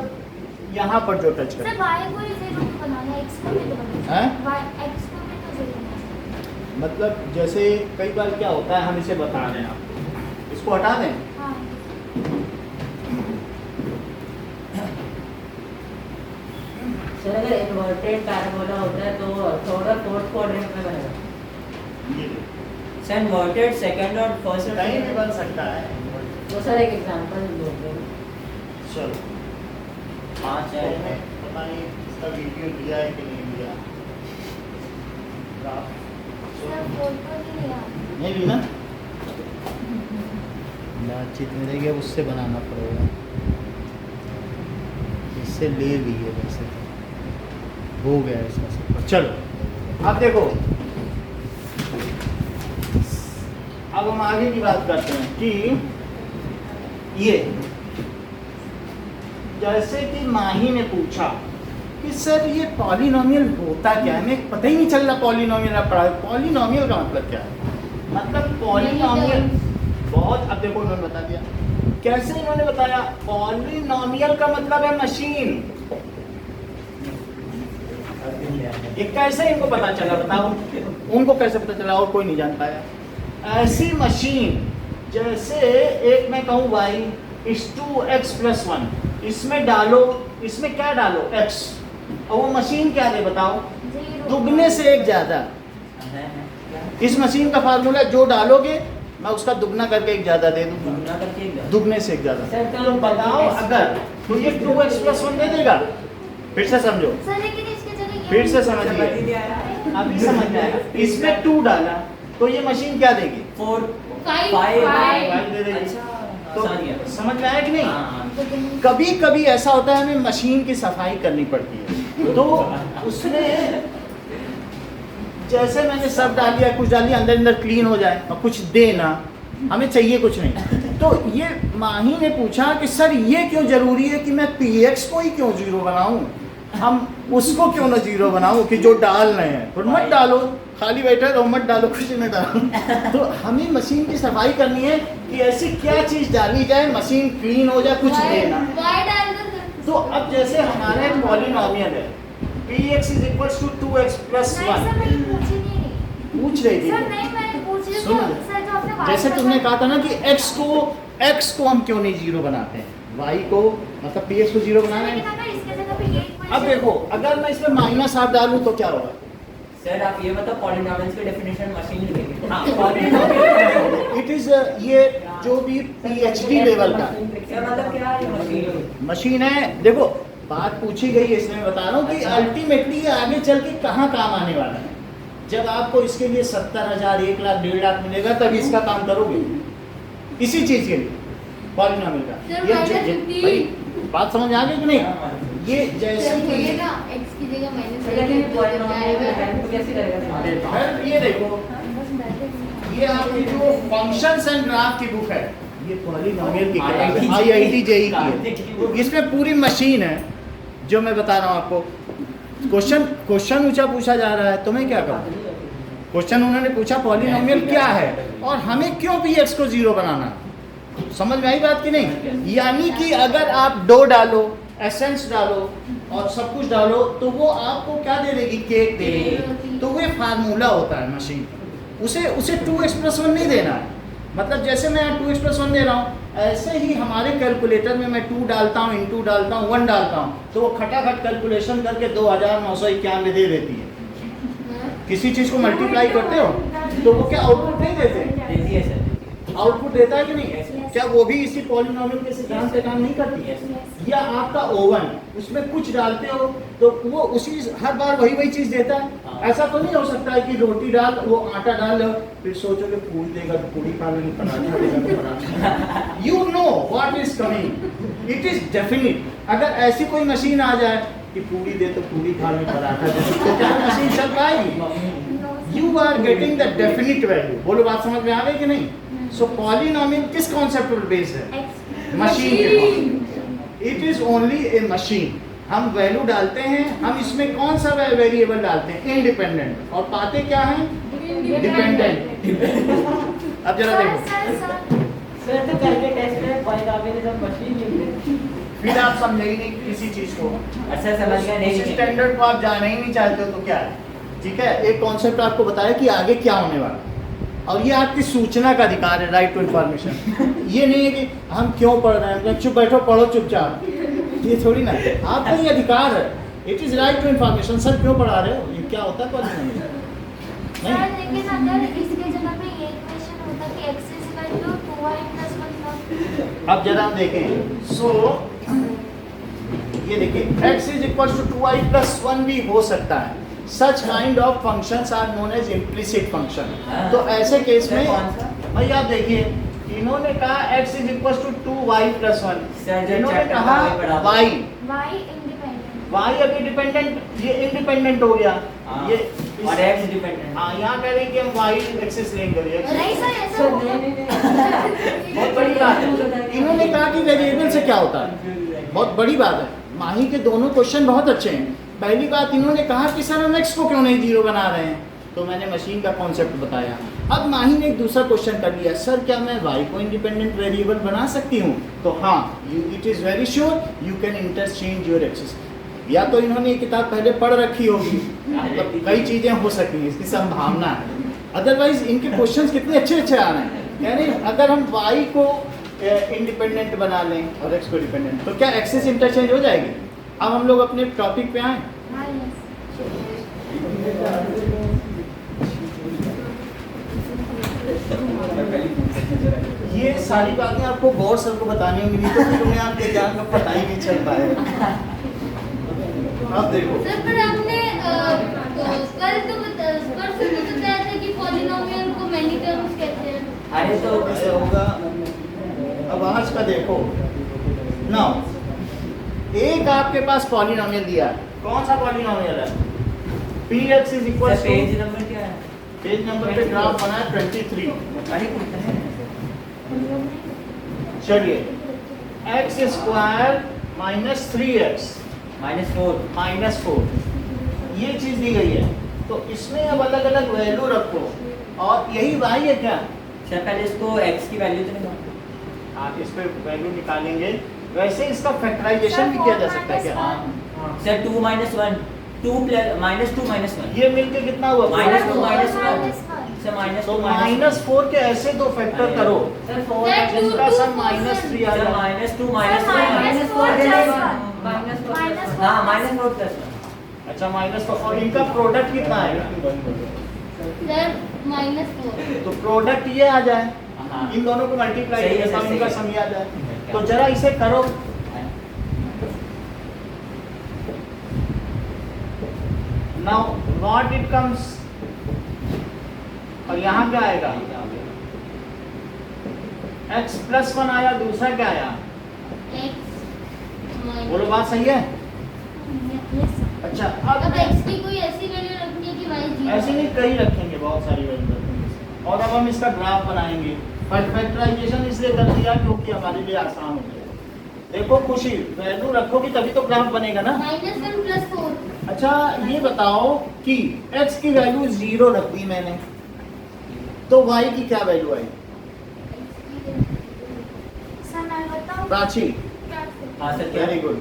यहाँ पर जो टच सर करे। y को ही 0 बनाना है, x को भी तो बनाना हैं? है, x को भी तो 0 बनाना है। मतलब जैसे कई बार क्या होता है, हम इसे बता दें, आप इसको हटा दें। हाँ सर अगर इन्वर्टेड पैराबोला होता है तो थर्ड और फोर्थ क्वाड्रेंट में बनेगा। ये सर इन्वर्टेड सेकंड और फर्स्ट कहीं भी बन सकता है। तो सर एक एग्जांपल दो। चलो 5 है। मैंने पता नहीं इसका वीडियो लिया है कि नहीं लिया। सर फोटो नहीं लिया। नहीं ली ना? बातचीत में रहेगी, अब उससे बनाना पड़ेगा। इससे ले लिए वैसे तो हो गया इसका सब। चलो अब देखो, अब हम आगे की बात करते हैं कि ये जैसे कि माही ने पूछा कि सर ये पॉलिनोमियल होता क्या है, हमें पता ही नहीं चल रहा पॉलिनोमियल आप पढ़ा। पॉलिनोमियल का मतलब क्या है? मतलब पॉलिनोमियल बहुत, अब देखो उन्होंने बता दिया। कैसे इन्होंने बताया? पॉलिनोमियल का मतलब है मशीन। ये कैसे इनको पता चला बताओ? उनको कैसे पता चला और कोई नहीं जान पाया? ऐसी मशीन जैसे एक मैं कहूँ y is 2x + 1, इसमें डालो, इसमें क्या डालो? x, और वो मशीन क्या दे बताओ? दुगने से एक ज्यादा। इस मशीन का फार्मूला जो डालोगे मैं उसका दुगना करके एक ज्यादा दे दूंगा, दुगने से एक ज्यादा। तो बताओ अगर तो ये 2x + 1 दे देगा। फिर से समझो, सर लेकिन इसके जगह ये फिर से समझिए, अभी समझ में आएगा। इसमें 2 डाला तो ये मशीन क्या देगी? 4 5 5 दे देगी। अच्छा, तो आसान है। समझ में आया कि नहीं? हाँ। कभी कभी ऐसा होता है हमें मशीन की सफाई करनी पड़ती है, तो उसमें जैसे मैंने सब डाल दिया, कुछ डाल दिया, अंदर अंदर क्लीन हो जाए और कुछ देना, हमें चाहिए कुछ नहीं। तो ये माही ने पूछा कि सर ये क्यों जरूरी है कि मैं px को ही क्यों 0 बनाऊं, हम उसको क्यों ना 0 बनाऊं कि जो डाल रहे हैं। तो मत डालो, खाली बैठे रहो, मत डालो, कुछ न डालो। तो हमें मशीन की सफाई करनी है कि ऐसी क्या चीज डाली जाए मशीन क्लीन हो जाए, कुछ देना। y डाल दो सर। तो अब जैसे हमारे पॉलिनोमियल है px = 2x + 1, सर मैंने पूछी नहीं। पूछ रही थी। सर नहीं मैंने पूछ रही सुनो, हूँ सर, जो आपने बात जैसे करी- तुमने कहा था ना कि x को हम क्यों नहीं 0 बनाते हैं, y को मतलब px को 0 बनाना लेकिन है। अगर इसके जगह पे ये अब देखो अगर मैं इसमें -8 डालूं तो क्या होगा? सर आप ये मतलब पॉलिनोमियल्स की डेफिनेशन मशीन लिखेंगे। हाँ, पॉलिनोमियल इट इज ये जो भी PhD लेवल का सर मतलब क्या है मशीन? मशीन है। देखो बात पूछी गई है, इसमें मैं बता रहा हूँ कि अल्टीमेटली ये आगे चल के कहाँ काम आने वाला है। जब आपको इसके लिए 70,000, 1 लाख, 1.5 लाख मिलेगा तब इसका काम करोगे, इसी चीज के लिए पॉलिनोमियल का। सर, ये -50 भाई, बात समझ में आ गई कि नहीं? ये जैसे सर कि बोलेगा x की जगह -1 लेकिन पॉलिनोमियल में हेल्प कैसे करेगा? फिर ये देखो, ये आपकी जो फंक्शंस एंड ग्राफ की बुक है, ये पॉलिनोमियल की किताब है, IIT JEE की है। इसमें पूरी मशीन है जो मैं बता रहा हूँ आपको। क्वेश्चन ऊंचा पूछा जा रहा है तो मैं क्या करूँ? क्वेश्चन उन्होंने पूछा पॉलिनोमियल क्या है और हमें क्यों px को 0 बनाना। समझ में आई बात की नहीं? यानी कि अगर आप डो डालो, एसेंस डालो और सब कुछ डालो तो वो आपको क्या दे देगी? केक दे देगी। तो वो फार्मूला होता है मशीन, उसे 2x + 1 नहीं देना है। मतलब जैसे मैं 2x + 1 दे रहा हूँ, ऐसे ही हमारे कैलकुलेटर में मैं 2 डालता हूँ, इंटू डालता हूँ, 1 डालता हूँ, तो वो खटाखट कैलकुलेशन करके 2991 दे देती है। किसी चीज़ को मल्टीप्लाई करते हो तो वो क्या आउटपुट नहीं देते? देती है सर। आउटपुट देता है कि नहीं? क्या वो भी इसी पॉलिनोमियल के सिद्धांत से काम नहीं करती है? या आपका ओवन, उसमें कुछ डालते हो तो वो उसी हर बार वही चीज देता है? ऐसा तो नहीं हो सकता है कि रोटी डाल, वो आटा डाल लो, फिर सोचोगे पूरी देगा तो पूरी खा लेंगे, पराठा देगा तो paratha. You know what is coming, it is definite. अगर ऐसी कोई मशीन आ जाए कि पूरी दे तो पूरी खा ले, पराठा दे तो क्या मशीन चल पाएगी? You are getting the definite value. बोलो बात समझ में आ गई कि नहीं? सो पॉलिनोमियल किस कॉन्सेप्ट पर बेस्ड है? मशीन के। It is only a machine. हम वैल्यू डालते हैं, हम इसमें कौन सा वेरिएबल डालते हैं? इंडिपेंडेंट। और पाते क्या हैं? डिपेंडेंट। अब जरा देखो, सर तो करके टेस्ट में पॉलिनोमियल मशीन लिख दे। फिर आप समझेंगे नहीं किसी चीज को। अच्छा समझ गया। नहीं उस स्टैंडर्ड को आप जाना ही नहीं चाहते हो तो क्या है? ठीक है, एक कॉन्सेप्ट आपको बताया कि आगे क्या होने वाला है, और ये आपकी सूचना का अधिकार है, राइट टू इन्फॉर्मेशन। ये नहीं है कि हम क्यों पढ़ रहे हैं, चुप बैठो पढ़ो चुपचाप, ये थोड़ी ना। आपका ये अधिकार है, it is right to information. Sir क्यों पढ़ा रहे हो, ये क्या होता है पॉलिनोमियल? सर लेकिन अगर इसके जगह पे ये इक्वेशन होता कि x = 2y + 1। अब जरा देखें। सो ये देखिए x is equal to 2y plus 1 भी हो सकता है। Such kind of functions are known as implicit function. तो ऐसे केस में कौन सा? भाई आप देखिए, इन्होंने कहा x is equal to 2y plus 1, sir, जो इन्होंने चैप्टर कहा में पढ़ा था। y, y independent. y अभी डिपेंडेंट, ये इंडिपेंडेंट हो गया। हाँ, ये और x डिपेंडेंट। हाँ, यहाँ कह रहे हैं कि हम y एक्सिस लेंगे। नहीं सर ऐसा सर होगा। नहीं बहुत बड़ी बात है। इन्होंने कहा कि वेरिएबल से क्या होता है, बहुत बड़ी बात है। माही के दोनों क्वेश्चन बहुत अच्छे हैं। पहली बात इन्होंने कहा कि सर हम x को क्यों नहीं जीरो बना रहे हैं, तो मैंने मशीन का कॉन्सेप्ट बताया। अब माही ने एक दूसरा क्वेश्चन कर लिया, सर क्या मैं y को इंडिपेंडेंट वेरिएबल बना सकती हूँ? तो हाँ, it is very sure you can interchange your axis. या तो इन्होंने ये किताब पहले पढ़ रखी होगी, मतलब कई चीज़ें हो सकती हैं, इसकी संभावना है। अदरवाइज इनके क्वेश्चंस कितने अच्छे अच्छे आ रहे हैं। यानी अगर हम y को इंडिपेंडेंट बना लें और x को डिपेंडेंट, तो क्या एक्सिस इंटरचेंज हो जाएगी? अब हम लोग अपने टॉपिक पे आए। हाँ, yes। ये सारी बातें आपको गौर सर को बतानी होंगी, नहीं तो फिर उन्हें आपके ज्ञान का पता ही नहीं चल पाएगा। अब देखो, सर पर आपने कल तो परसों तो बताया था कि पॉलिनोमियल को मैनी टर्म्स कहते हैं। अरे तो ऐसे होगा। अब आज का देखो ना, एक आपके पास पॉलिनोमियल दिया है। कौन सा पॉलिनोमियल है? px is equal sir, two, page number क्या है? पेज नंबर पे ग्राफ बना है 23। अरे कितना है? चलिए, x square minus 3x -4। Minus 4, ये चीज दी गई है। तो इसमें अब अलग अलग वैल्यू रखो, और यही y है क्या? सर पहले इसको x की वैल्यू तो निकालो। आप इस पे वैल्यू निकालेंगे। वैसे इसका फैक्टराइजेशन भी किया जा सकता है क्या? सर 2 - 1, 2 -2 -1। ये मिलके कितना हुआ? -2 minus -1। one। सर तो -2 -4 के ऐसे दो फैक्टर करो, सर जिसका सम -3 आ सर जाए। -2 minus four -1। plus one। -4 हाँ, -4 +1। अच्छा, -4, और इनका प्रोडक्ट कितना आएगा? सर -4। तो प्रोडक्ट ये आ जाए, हाँ। इन दोनों को मल्टीप्लाई सही है, करके सही इनका है। सम आ जाए। तो जरा इसे करो। नाउ व्हाट इट कम्स, और यहाँ क्या आएगा? x प्लस 1 आया, दूसरा क्या आया? x बोलो, बात सही है? Yes, sir। अच्छा, अब अब x की कोई ऐसी वैल्यू रखनी है कि y 0। ऐसे नहीं, कई रखेंगे, बहुत सारी वैल्यू रखेंगे। और अब हम इसका ग्राफ बनाएंगे। फैक्टराइजेशन इसलिए कर दिया क्योंकि हमारे लिए आसान हो गया। देखो खुशी, वैल्यू रखोगी तभी तो ग्राफ बनेगा ना। -1 + 4। अच्छा, ये बताओ कि x की वैल्यू 0 रख दी मैंने, तो y की क्या वैल्यू आई? सर मैं बताऊं? प्राची, क्या? हाँ सर, क्या वेरी गुड,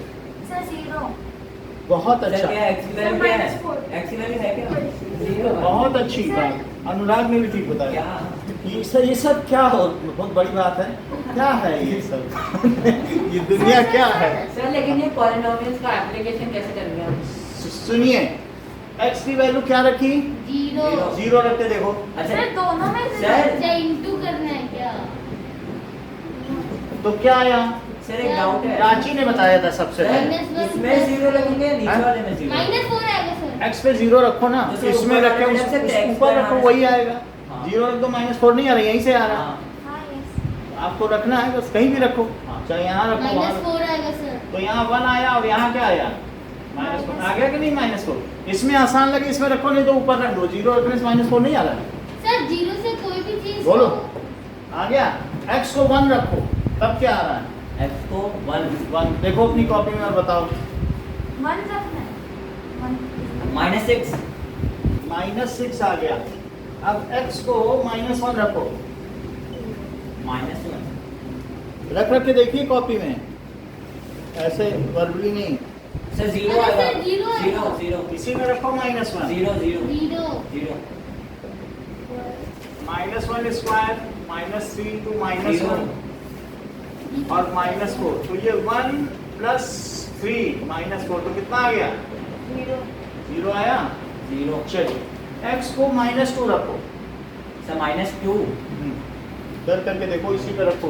सर 0। बहुत सर अच्छा, क्या x की वैल्यू क्या है? -4। x की वैल्यू है क्या? 0। बहुत अच्छी बात। अनुराग ने भी ठीक बताया। क्या? ये सब क्या हो, बहुत बड़ी बात है। क्या है ये सब? ये दुनिया क्या है? सर लेकिन ये पॉलिनोमियल्स का एप्लीकेशन कैसे करेंगे हम? सुनिए, x की वैल्यू क्या रखी? 0। 0 रखते देखो। अच्छा सर दोनों में से सर अच्छा इंटू करना है क्या? तो क्या आया? सर एक डाउट है। प्राची ने बताया था सबसे पहले। सर इसमें 0 लगेंगे, नीचे हाँ? वाले में 0। -4 आएगा सर। x पे 0 रखो ना, तो सर इसमें ऊपर रखे वाले में रख सकते हैं, ऊपर x रखो, पर वही आएगा। हाँ। 0 रख दो, -4 नहीं आ रहा, यहीं से आ रहा। हाँ। हाँ, yes। आपको रखना है, बस कहीं भी रखो, हाँ। चाहे यहाँ रखो, वहाँ रखो। -4 आएगा सर। तो यहाँ 1 आया और यहाँ क्या आया? -4 आ गया कि नहीं? -4 इसमें आसान लगे, इसमें रखो, नहीं तो ऊपर रख दो। 0 रखने से -4 नहीं आ रहा है। सर 0 से कोई भी चीज बोलो, आ गया? x को 1 रखो, तब क्या आ रहा है? x को 1 देखो अपनी कॉपी में और बताओ। 1 रखना है। 1। -6 -6 आ गया। अब x को -1 रखो, -1 रख के देखिए कॉपी में, ऐसे वर्बली नहीं। सर 0 अरे आएगा। सर, 0 आएगा। 0 इसी में रखो -1। 0 0 0 -1 स्क्वायर, -3 to -1 और -4, तो ये 1 + 3 -4, तो कितना आ गया? 0 आया। 0 चलिए, x को -2 रखो, सर -2 दर करके देखो, इसी पे रखो।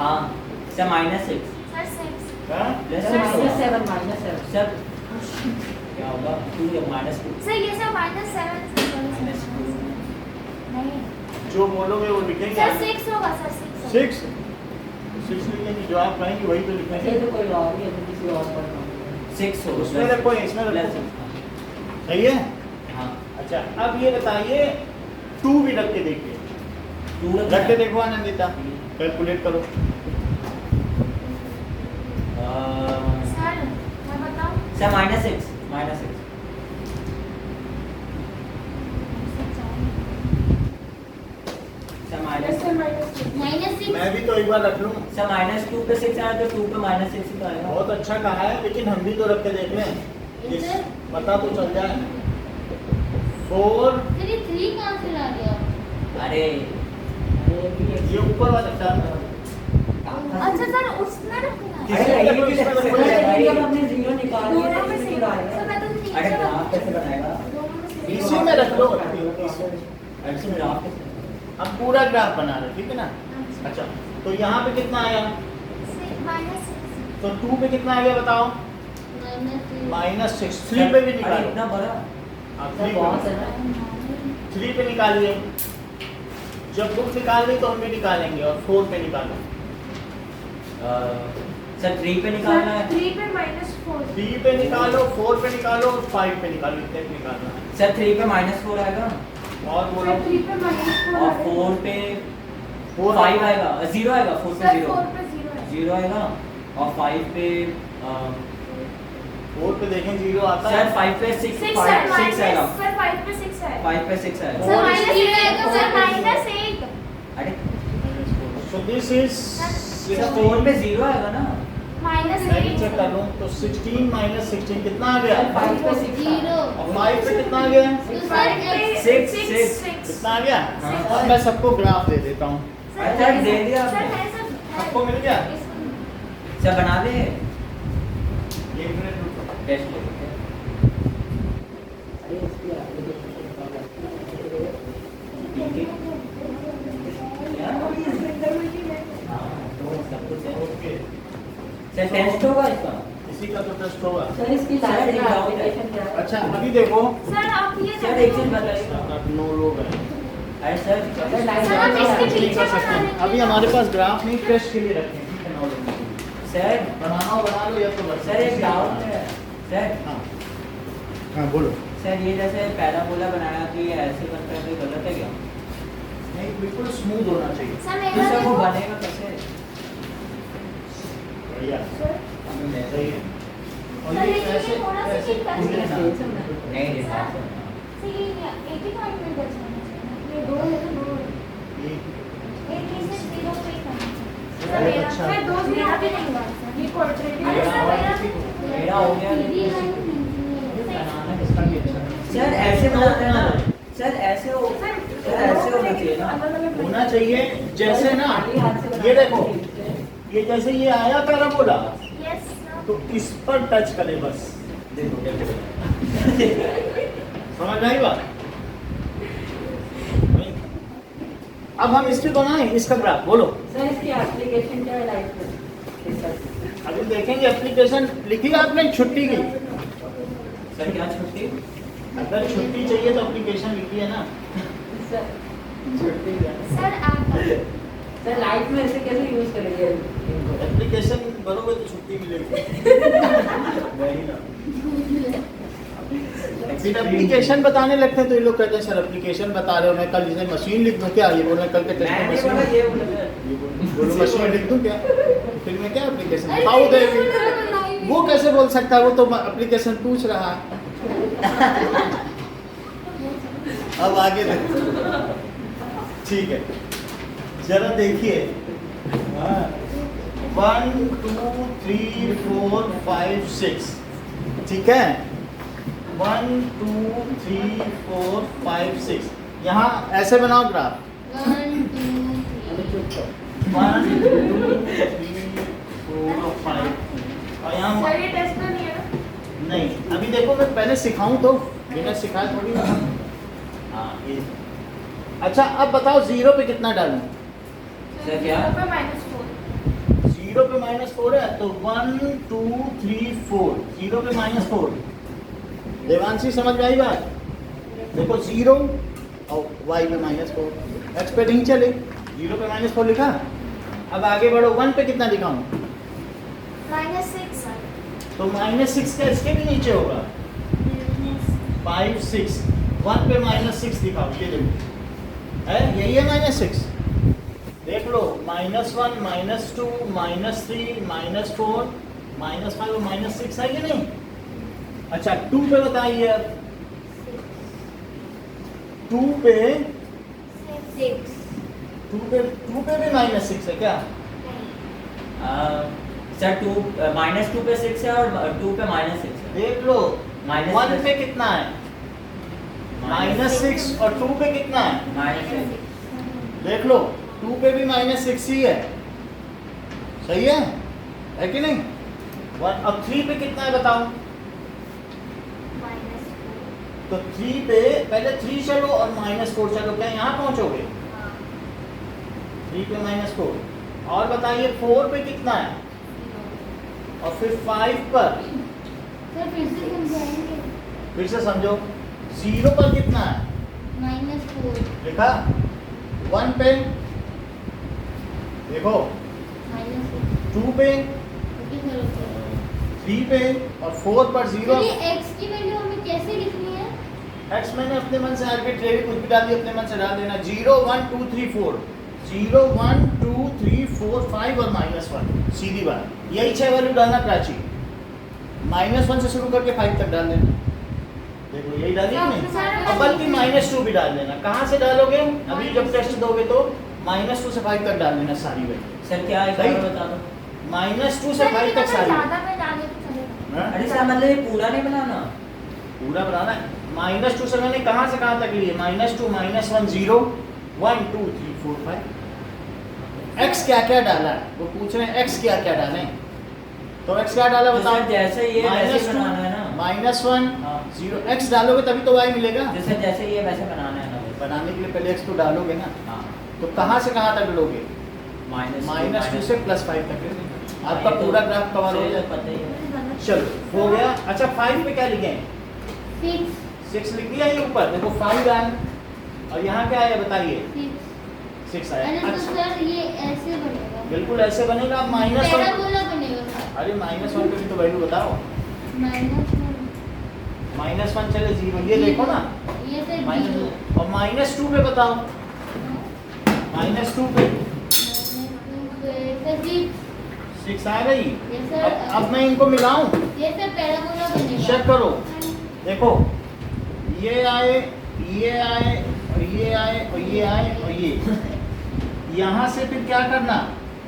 हाँ सर -6 सर 6 हाँ? प्लस सर 6 -7 -7 सर क्या होगा 2 या -2 सर ये सर -7 -2 नहीं जो बोलोगे वो लिखेंगे सर 6 होगा सर 6 6 6 लिखेंगे, जो आप कहेंगे वही तो लिखेंगे। ये तो कोई और नहीं है, तो किसी और पर काम 6 होगा उसमें रखो, इसमें रखो। प्लस 6 सही है। हाँ अच्छा अब ये बताइए 2 भी रख के देखिए, 2 रख के देखो आनंदिता, कैलकुलेट करो। सर मैं बताऊं सर -6 सर -6 मैं भी तो एक बार रख लूँ। सर -2 पे 6 आया तो 2 पे -6 ही तो आएगा। बहुत अच्छा कहा है, लेकिन हम भी तो रख के देख लें, इस पता तो चल जाए। 4 फिर ये 3 कहाँ से ला गया? अरे ये ऊपर वाला चार अच्छा सर उसमें रखना है किसी अरे, में रखो, इसमें रखो, अरे, जाएगा। जब हमने 0 निकाल लिया दोनों तो में इसमें से क्या सर आएगा? मैं तो नीचे अरे रख- ग्राफ कैसे बनाएगा? दोनों में से इसी में रख लो। ऐसे ग्राफ कैसे? हम पूरा ग्राफ बना रहे, ठीक है ना। अच्छा तो यहाँ पे कितना आया, -6 तो 2 पे कितना आ गया बताओ, -6। 3 पे भी अरे निकालो, इतना बड़ा आप सर 3 बहुत पे, है ना 3 पे निकालिए। जब बुक निकाल ली तो हम भी निकालेंगे, और 4 पे निकालो। सर 3 पे निकालना है 3 पे -4 3 पे निकालो, 4 पे निकालो, और 5 पे निकालो, इतने पे निकालना है। सर 3 पे -4 आएगा और बोलो, 3 पे -4 और 4 पे 4 5 आएगा, 0 आएगा, 4 पे सर 0 4 पे 0 है 0 आएगा, और 5 पे 4 पे देखें 0 आता सर है। 5 पे 6 6 6 आएगा, सर 5 पे 6 है 5 पे 6 आएगा। सर और -3 आएगा सर -8 अरे So this is सर 4 पे 0 आएगा ना, मैं भी चेक कर लूँ, तो 16 - 16 कितना आ गया, 5 पे 6 0 और 5 पे कितना आ गया, तो सर Six, कितना आ गया। हाँ। अब मैं सबको ग्राफ दे देता हूँ, अच्छा, दे दिया सर आपने। है सर सबको मिल गया। सर बना दे 1 मिनट रुको। टेस्ट ले अरे इसकी हाँ तो सब कुछ है। ओके, सर टेस्ट होगा इसका। इसी का तो टेस्ट होगा। सर इसकी सर, लाइफ एक डाउट है। एप्लीकेशन क्या है? अच्छा अभी देखो, सर आप ये सर एक चीज बताइए, 9 लोग हैं, अरे सर सर लाइफ सर, आप इसके नहीं पीछे कर सकते बना हैं। लेंगे। अभी हमारे पास ग्राफ नहीं, टेस्ट के लिए रखे हैं, ठीक है, 9 लोगों के लिए। सर बनाना हो बना लो, या तो बस सर एक डाउट है सर। हाँ हाँ बोलो। सर ये जैसे पैराबोला बनाया तो ये ऐसे बनता है, तो गलत है क्या? नहीं, बिल्कुल स्मूथ होना चाहिए। सर तो मेरा सर वो देखो बनेगा कैसे? बढ़िया, सर सही है। और सर, ये लेकिन ये ऐसे थोड़ा सा ऐसे ठीक कर खुले ना। नहीं देखा सर ये एक ही पॉइंट में बचना चाहिए ये 2 है तो 2 है ये एक ही से 0 पे ही करना बहुत चाहिए अच्छा। सर 2 भी यहाँ पे नहीं हुआ सर ये क्वाड्रेटिक मेरा सर और मेरा किसी को- मेरा हो गया सीधी लेकिन- लाइन खींचनी है। बनाना इसका भी अच्छा है। सर ऐसे बनाते हैं ना सर, ऐसे हो सर ऐसे होना चाहिए ना। होना चाहिए जैसे ना, खाली हाथ से बनाना ये देखो, चाहिए। ये जैसे ये आया पैराबोला, यस सर तो इस पर टच करे बस, देखो देखो समझ आई बात। नहीं। अब हम इस पे बनाएं इसका ग्राफ, बोलो। सर इसकी एप्लीकेशन क्या है लाइफ में? सर अभी देखेंगे एप्लीकेशन लिखी आपने छुट्टी की, सर क्या छुट्टी? अगर छुट्टी चाहिए तो एप्लीकेशन लिखी है ना। सर छुट्टी सर आप सर लाइफ में ऐसे कैसे यूज करेंगे इनको? एप्लीकेशन भरोगे तो छुट्टी मिलेगी। वही ना। फिर एप्लीकेशन बताने लगते हैं तो ये लोग कहते हैं सर एप्लीकेशन बता रहे हो, मैं कल इसे मशीन लिख दूं क्या, ये बोल रहे हैं कल के टेस्ट में मैंने बोला मशीन, ये बोला सर। बोलो मशीन लिख दूं क्या, फिर मैं क्या एप्लीकेशन अरे हाउ दे, नहीं, वो कैसे बोल सकता है, वो तो एप्लीकेशन पूछ रहा है। अब आगे देखो, ठीक है, जरा देखिए 1 2 3 4 5 6, ठीक है, 1 2 3 4 5 6, यहाँ ऐसे बनाओ ग्राफ, 1 2 3 1 2 3 4 5, और यहाँ सर ये टेस्ट तो नहीं है ना नहीं, अभी देखो मैं पहले सिखाऊं तो, बिना सिखाए थोड़ी ना। हाँ ये, अच्छा अब बताओ 0 पे कितना डालूं, सर क्या? पे -4 0 पे -4 है तो 1 2 3 4 0 पे -4। देवांशी समझ में आई बात? देखो 0 और y पे -4, x पे नहीं चले, 0 पे -4 लिखा। अब आगे बढ़ो, 1 पे कितना दिखाऊं? -6 तो -6 का इसके भी नीचे होगा 5 6, 1 पे -6 दिखाओ, ये देखो है, यही है -6। देख लो -1 -2 -3 -4 -5 और -6 है कि नहीं? अच्छा 2 पे बताइए अब, 2 पे 6 2 पे भी -6 है क्या? सर -2 पे 6 है और 2 पे -6 है। देख लो Minus 1 plus- पे कितना है? -6 और 2 पे कितना है? -6 देख लो 2 पे भी -6 ही है, सही है कि नहीं? 1 अब 3 पे कितना है बताओ? तो 3 पे पहले 3 चलो और -4 चलो, क्या यहाँ पहुँचोगे? 3 पे -4 और बताइए 4 पे कितना है? और फिर 5 पर सर फिर से समझाएंगे। फिर से समझो, 0 पर कितना है? -4 लिखा। 1 पे देखो, -6 2 पे, ओके सर ओके। 3 पे और 4 पर 0। तो ये x की वैल्यू हमें कैसे लिखनी है? x मैंने अपने मन से आर्बिट्रेरी कुछ भी डाल दिया, अपने मन से डाल देना। 0 1 2 3 4, 0 1 2 3 4 5 और -1, सीधी बात। यही 6 वैल्यू डालना प्राची, -1 से शुरू करके 5 तक डाल देना। देखो यही डाली कि नहीं? अब बल्कि -2 भी डाल देना। कहाँ से डालोगे? अभी जब टेस्ट दोगे तो -2 से 5 तक डाल देना सारी वैल्यू। सर क्या है, सही? बता दो। -2 से 5 तक सारी। ज़्यादा पे डाले तो चलेगा। हाँ? अरे सर मतलब ये पूरा नहीं बनाना। पूरा बनाना है। -2 से मैंने कहाँ से कहाँ तक लिए? -2 -1 0 1 2 3 4 5। x क्या क्या डाला है वो पूछ रहे हैं, x क्या क्या डालें? तो x क्या डाला तो बताओ? सर जैसे ये वैसे ही बनाना है ना। -1 हाँ। 0, x डालोगे तभी तो y मिलेगा। तो सर जैसे ये वैसे बनाना है ना। बनाने के लिए पहले x तो डालोगे ना। हाँ तो कहाँ से कहाँ तक लोगे? -2 से +5 तक आपका पूरा ग्राफ कवर हो जाए। पता ही है। चलो हो गया। अच्छा 5 पे क्या लिखे? 6 6 लिख दिया ये ऊपर, देखो 5 आया और यहाँ क्या आया बताइए? 6 आया। अरे तो अच्छा सर ये ऐसे बनेगा, बिल्कुल ऐसे बनेगा। आप -1, पैराबोला बनेगा सर। अरे -1 पे भी तो वैल्यू बताओ। -1 चले 0, ये देखो ना। ये सर माइनस और -2 पे बताओ। -2 पे 6 आ गई। ये सर अब मैं इनको मिलाऊं, ये सर पैराबोला बनेगा। चेक करो। देखो ये आए, ये आए और ये आए और ये आए और ये। यहाँ से फिर क्या करना?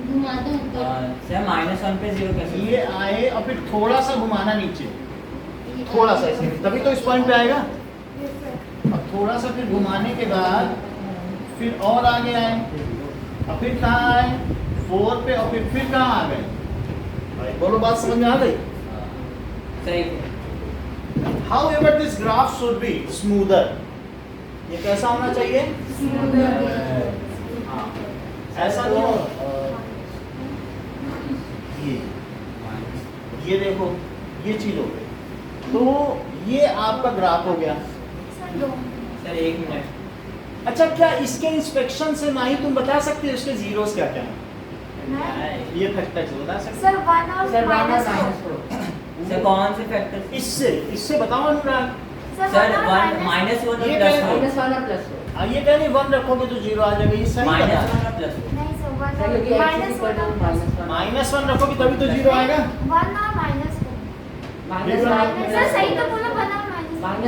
घुमा दो ऊपर। सर -1 पे 0 कैसे? ये आए और फिर थोड़ा सा घुमाना नीचे, थोड़ा सा ऐसे, तभी तो इस पॉइंट पे आएगा। और थोड़ा सा फिर घुमाने के बाद फिर और आगे आए और फिर कहाँ आए? 4 पे और फिर कहाँ आ गए? भाई बोलो, बात समझ में आ गई? सही। However, this graph should be smoother. ये कैसा होना चाहिए? हाँ, ऐसा नहीं हो। ये देखो, ये चीज हो गई। तो ये आपका ग्राफ हो गया। Sir 1 minute. अच्छा क्या इसके इंस्पेक्शन से माही तुम बता सकते हो इसके जीरोस क्या क्या है? ये फैक्टर से बता सकते सर 1 और सर -4 सर कौन से फैक्टर? हो? इससे बताओ अनुराग। सर 1 -1 और ये +4। -1 और +4। ये कह रही 1 रखोगे तो 0 आ जाएगा, ये सही बता। -1 और +4। नहीं सर 1 सर और क्योंकि x is equal to -1 -1 रखोगे तभी तो 0 आएगा। 1 और -1 सर सही तो बोला 1 और -1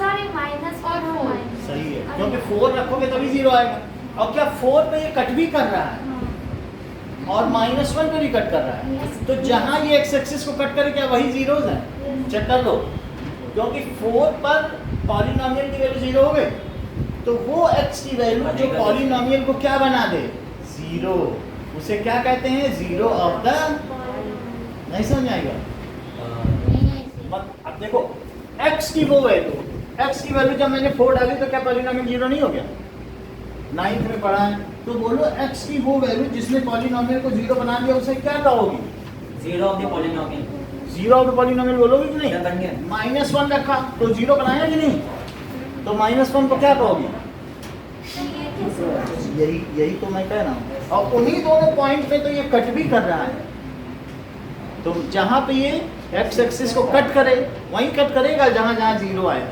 सॉरी माइनस और सही है, क्योंकि 4 रखोगे तभी 0 आएगा। और क्या 4 पे ये कट भी कर रहा है और -1 पे भी कट कर रहा है। तो जहां ये x एक्सिस को कट करे क्या वही जीरोस है? चेक कर लो, क्योंकि 4 पर पॉलिनोमियल की वैल्यू 0 हो गई तो वो x की वैल्यू जो पॉलिनोमियल को क्या बना दे? 0। उसे क्या कहते हैं? 0 ऑफ द। नहीं समझ आएगा? अब देखो x की वो वैल्यू, x की वैल्यू जब मैंने 4 डाली तो क्या पॉलिनोमियल 0 नहीं हो गया? 9th में पढ़ा है तो बोलो x की वो वैल्यू जिसने पॉलिनोमियल को जीरो बना दिया उसे क्या कहोगी? Zero of the polynomial. Zero of the polynomial बोलोगे कि क्या बन गया? नहीं? -1 रखा तो जीरो बनाया कि नहीं? तो -1 को क्या कहोगी? यही तो मैं कह रहा हूँ। और उन्हीं दोनों पॉइंट पे तो ये कट भी कर रहा है। तो जहाँ पे ये x एक्सिस को कट करे वहीं कट करेगा जहाँ जहाँ जीरो आया,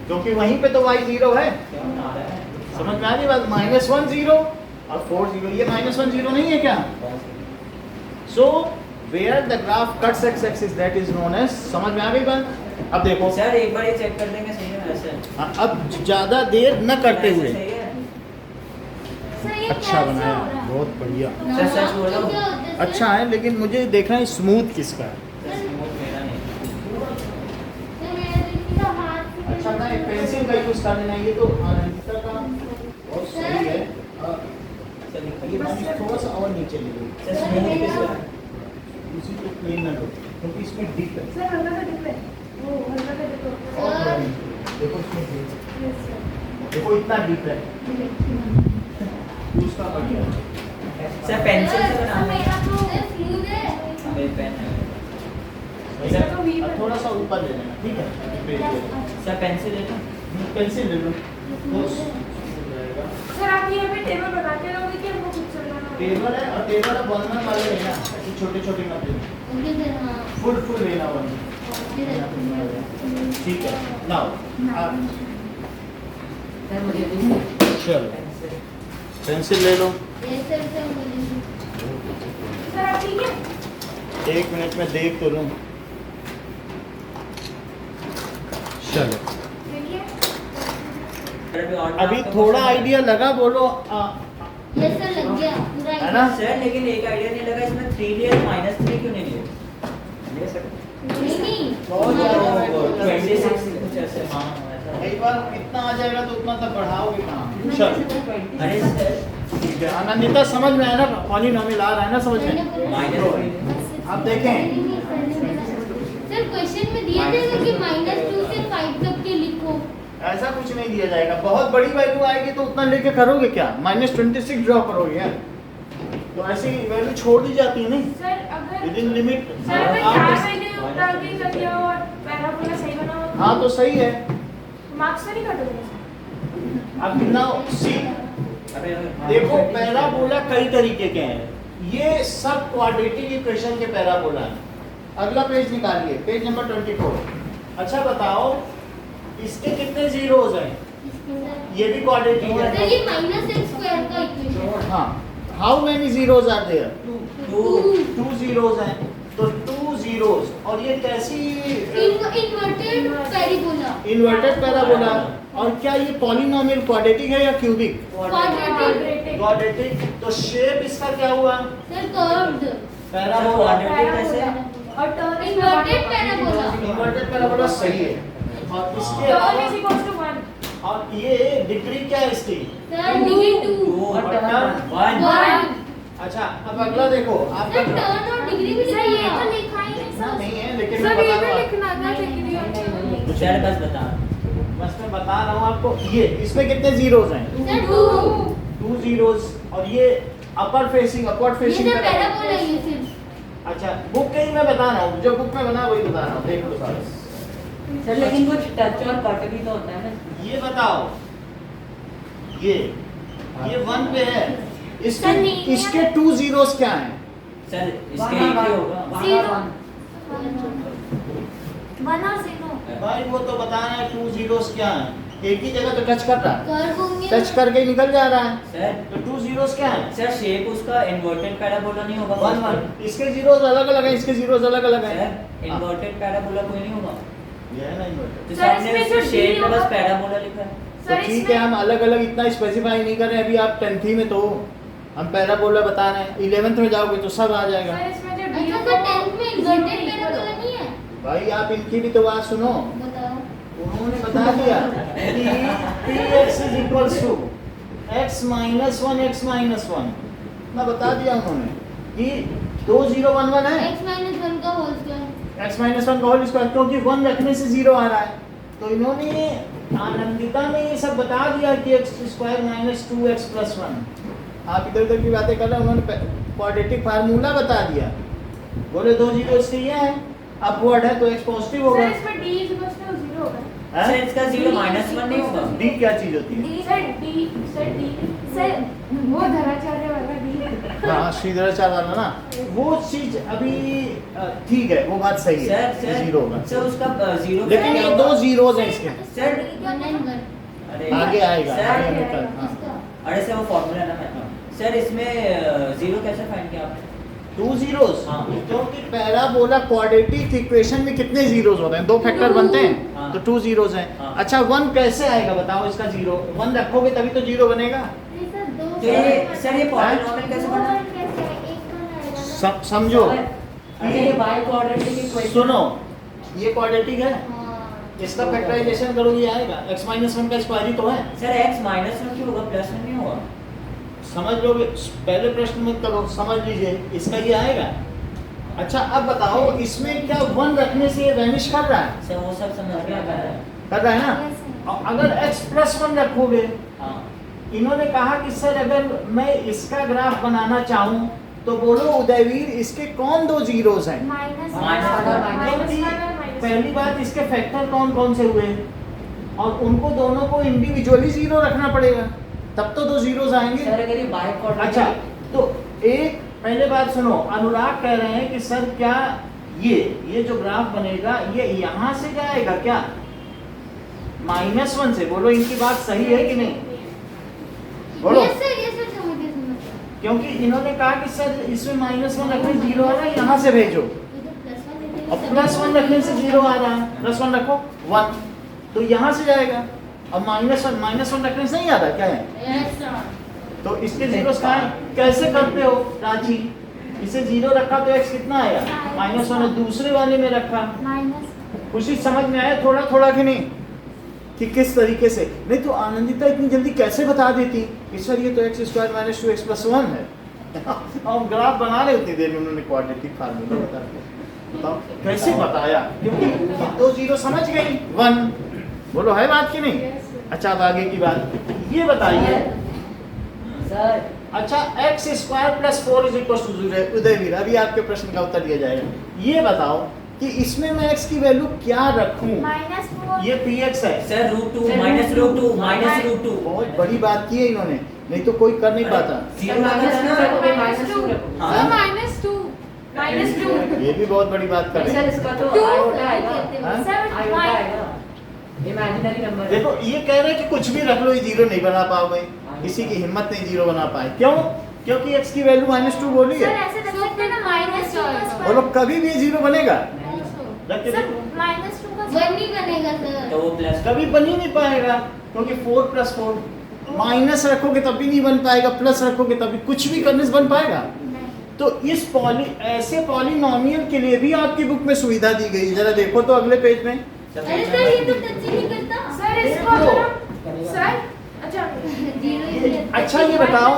क्योंकि वहीं पे तो y जीरो है। क्या बना रहा है? समझ में आ रही बात? -1 जीरो और 4 जीरो, ये -1 जीरो नहीं है क्या? So where the graph cuts x axis that is known as, समझ में आ गई बात? अब देखो सर एक बार ये चेक कर लेंगे सही है वैसे? अब ज्यादा देर न करते वैसे हुए। सही है? सर ये अच्छा कैसे बनाया, हो रहा है? बहुत बढ़िया, सर सच बोलो। क्या होता है सर? अच्छा है, लेकिन मुझे देखना है स्मूथ किसका है। सर स्मूथ मेरा नहीं। सर मेरा देखिए ना हाथ से अच्छा ना एक पेंसिल का यूज कर लेना, ये तो आनंदिता का बहुत सही है। सर ये मैंने थोड़ा सा और नीचे ले लो, सर स्मूथ किसका है? उसी को प्लेन न लो क्योंकि इसमें डीप है। सर हल्का सा डिप है, वो हल्का सा डिप है। और थोड़ा नीचे, देखो इसमें डीप है। देखो इतना डीप है, उसका बढ़िया है। सर पेंसिल से सर बना मेरा तो सर स्मूथ है। मेरी पेन है। इसका तो वी अब थोड़ा सा ऊपर ले लेना, ठीक है? पेज ले लो। सर पेंसिल है ना? पेंसिल ले लो, वो स्मूथ रहेगा। सर आप यहाँ पे टेबल बनाते रहोगे कि हमको कुछ चलना ना? टेबल है और टेबल अब बनने वाले लेना, ऐसे छोटे छोटे मत लेना, ओके सर हाँ फुल लेना बनना, ओके सर। ठीक है? नाउ सर मुझे भी चलो पेंसिल। पेंसिल ले लो। ये सर सर मुझे सर आप ठीक है? 1 मिनट में देख तो लूँ। चलो देखिए सर अभी और अभी आपका थोड़ा क्वेश्चन है। आइडिया लगा, बोलो ये सर लग गया पूरा है ना? सर लेकिन एक आइडिया नहीं लगा इसमें 3 लिया -3 क्यों नहीं लिए? ले सकते नहीं नहीं बहुत ज़्यादा है। 26 कुछ ऐसे हाँ ऐसा। एक बार इतना आ जाएगा तो उतना तक बढ़ाओगे कहाँ? चलो अरे सर ठीक है, आनंदिता समझ में आया ना? पॉलिनोमियल आ रहा है ना समझ में? -3 आप देखें सर क्वेश्चन में दिया था कि -2 से 5 तक के लिखो। ऐसा कुछ नहीं दिया जाएगा। बहुत बड़ी वैल्यू आएगी तो उतना लेके करोगे क्या? -26 ड्रॉ करोगे यार, तो ऐसी वैल्यू छोड़ दी जाती है नहीं, सर अगर विद इन लिमिट। सर अगर 4 वैल्यू डाल के कर दिया और पैराबोला सही बना हो तो हाँ तो सही है। मार्क्स तो नहीं कटोगे? अब नाउ सी, अबे देखो पैराबोला कई तरीके के हैं, ये सब क्वाड्रेटिक इक्वेशन के पैराबोला हैं। अगला पेज निकालिए, पेज नंबर 24। अच्छा बताओ इसके कितने जीरोज हैं? ये भी क्वाड्रेटिक सर है। ये -x² का इक्वेशन। हाँ, how many zeros are there? 2 2 zeros हैं, तो 2 जीरोज। और ये कैसी इन्वर्टेड पैराबोला। Inverted parabola. और क्या ये पॉलिनोमियल क्वाड्रेटिक है या क्यूबिक? क्वाड्रेटिक। क्वाड्रेटिक। तो शेप इसका क्या हुआ? Sir curved. पैराबोला। कैसे? और turn inverted parabola. Inverted parabola सही है। और इसके टर्न इज अलावा इक्वल्स टू 1। और ये डिग्री क्या है इसकी? Sir degree 2। और और टर्न टर्न 1 अच्छा, अब अगला देखो आपका सर टर्न और डिग्री भी सर ये लिखा तो है। लिखा ही नहीं इतना सर। नहीं है, लेकिन सर मैं ये बता भी रहा हूँ। लिखना था डिग्री और सर बस बता। बस मैं बता रहा हूँ आपको, ये इसमें कितने जीरोज हैं? सर 2। 2 जीरोज। और ये अपर फेसिंग अपवर्ड ये फेसिंग सर पैराबोला है ये सिर्फ। अच्छा, बुक के ही मैं बता रहा हूँ, जो बुक में बना वही बता रहा हूँ, देख लो सारे। सर लेकिन कुछ टच और कट भी तो होता है ना। ये बताओ, ये 1 पे है, इसके सर, नहीं है। इसके 2 जीरोस क्या हैं? सर इसके एक ही होगा। जीरो 1 और 0। भाई वो तो बता रहे हैं 2 जीरोस क्या हैं, एक ही जगह तो टच कर रहा है, कर्व होंगे। टच करके ही निकल जा रहा है। सर तो 2 जीरोस क्या हैं? सर शेप उसका इन्वर्टेड पैराबोला नहीं होगा। 1 1। इसके जीरोस अलग अलग हैं, इसके जीरोस अलग अलग हैं। सर इन्वर्टेड पैराबोला कोई नहीं होगा। ये है ना इन्वर्टेड। तो सर, सामने इसमें उसके जो शेप D में बस होगा- पैराबोला लिखा है। तो सर ठीक है, हम अलग अलग इतना स्पेसिफाई नहीं कर रहे हैं अभी, आप 10th में तो हम पैराबोला बता रहे हैं, 11th में जाओगे तो सब आ जाएगा। सर इसमें जो D अच्छा होगा सर 10th में इन्वर्टेड पैराबोला नहीं है? भाई आप इनकी भी तो बात सुनो, बताओ। उन्होंने बता दिया कि px is equals to x minus 1 x minus 1, ना बता दिया उन्होंने कि 2 0 1 1 है, x - 1 का होल स्क्वायर। x minus 1 का होल स्क्वायर, क्योंकि 1 रखने से 0 आ रहा है। तो इन्होंने आनंदिता में ये सब बता दिया कि x square minus 2x plus 1, आप इधर उधर की बातें कर रहे हैं, उन्होंने क्वाड्रेटिक फार्मूला बता दिया, बोले 2 जीरो इसके ये है, अपवर्ड है तो एक्स पॉजिटिव होगा। सर इसमें d इक्वल्स टू 0 होगा। सर इसका 0 -1 नहीं होगा। डी क्या चीज होती है? सर वो धराचार्य वाला d। हाँ श्रीधराचार्य वाला ना, वो चीज अभी ठीक है, वो बात सही है, सर जीरो होगा। सर उसका 0 लेकिन ये 2 जीरोज हैं इसके, सर 1 and 1 अरे आगे आएगा, सर, आगे निकल, हाँ। इसका अरे सर वो फॉर्मूला ना मैं सर इसमें 0 कैसे फाइंड किया आपने? 2 जीरोज, हाँ। क्योंकि पैराबोला क्वाड्रेटिक इक्वेशन में कितने जीरोज होते हैं? 2 फैक्टर बनते हैं, हाँ। तो 2 जीरोज हैं। हाँ। अच्छा 1 कैसे आएगा बताओ इसका 0? 1 रखोगे तभी तो 0 बनेगा। नहीं सर, 2 तो ये सर ये पॉलिनोमियल कैसे बना? समझो, अरे ये बाई क्वाड्रेटिक इक्वेशन। सुनो, ये क्वाड्रेटिक है, हाँ। इसका फैक्टराइजेशन करोगे ये आएगा, x - 1 का स्क्वायर ही तो है। सर x -1 क्यों होगा, +1 नहीं होगा? समझ लोगे, पहले प्रश्न मत करो, समझ लीजिए, इसका ये आएगा। अच्छा अब बताओ, इसमें क्या 1 रखने से ये वैनिश कर रहा है? सर वो सब समझ में आता है। कर रहा है ना? और अगर x + 1 रखोगे, हाँ इन्होंने कहा कि सर अगर मैं इसका ग्राफ बनाना चाहूं तो बोलो उदयवीर इसके कौन 2 जीरोज हैं? क्योंकि पहली बात, इसके फैक्टर कौन कौन से हुए और उनको दोनों को इंडिविजुअली 0 रखना पड़ेगा, तब तो 2 जीरोज आएंगे। सर अगर ये बाई क्वाड्रेटिक। अच्छा तो एक पहले बात सुनो, अनुराग कह रहे हैं कि सर क्या ये जो ग्राफ बनेगा ये यहाँ से जाएगा क्या? -1 से, बोलो इनकी बात सही है कि नहीं? बोलो। Yes sir, yes sir, समझ गए। क्योंकि इन्होंने कहा कि सर इसमें -1 रखने 0 आ रहा है, यहाँ से भेजो, इधर +1 देते और +1 रखने से 0 आ रहा है, +1 रखो 1, तो यहाँ से जाएगा। अब -1 रखने से नहीं आता क्या है? Yes sir। तो इसके जीरोस कहाँ हैं? कैसे करते हो रांची? इसे 0 रखा तो x कितना आया? -1, दूसरे वाले में रखा, खुशी समझ में आया थोड़ा थोड़ा कि नहीं कि किस तरीके से? नहीं तो आनंदिता इतनी जल्दी कैसे बता देती कि सर ये तो x² - 2x + 1 है। हम ग्राफ बना रहे उतनी देर में उन्होंने क्वाड्रेटिक फार्मूला बता दिया। बताओ कैसे बताया? क्योंकि 2 जीरो समझ गई, 1, बोलो है बात कि नहीं? अच्छा अब आगे की बात ये बताइए। सर अच्छा x² + 4 = 0, उदयवीर अभी आपके प्रश्न का उत्तर दिया जाएगा। ये बताओ कि इसमें मैं x की वैल्यू क्या रखूं? ये px है। सर √2 -√2 बहुत बड़ी बात की है इन्होंने, नहीं तो कोई कर नहीं पाता। 0 आता था ना। हाँ, ये भी बहुत बड़ी बात कर रहे सर हैं। इसका तो आयोटा आएगा, आयोटा आएगा, इमेजिनरी नंबर। देखो ये कह रहे हैं कि कुछ भी रख लो, ये 0 नहीं बना पाओगे, किसी की हिम्मत नहीं 0 बना पाए। क्यों? क्योंकि x की वैल्यू -2 बोली है, बोलो कभी भी 0 बनेगा। रख के देखो, वन नहीं बनेगा सर। तो वो प्लस कभी बन ही नहीं पाएगा, क्योंकि 4 + 4 माइनस रखोगे तब भी नहीं बन पाएगा, प्लस रखोगे तब भी, कुछ भी करने से बन पाएगा। तो इस ऐसे पॉलिनोमियल के लिए भी आपकी बुक में सुविधा दी गई, जरा देखो तो अगले पेज में। अरे सर ये तो टच ही नहीं करता। अच्छा ये बताओ,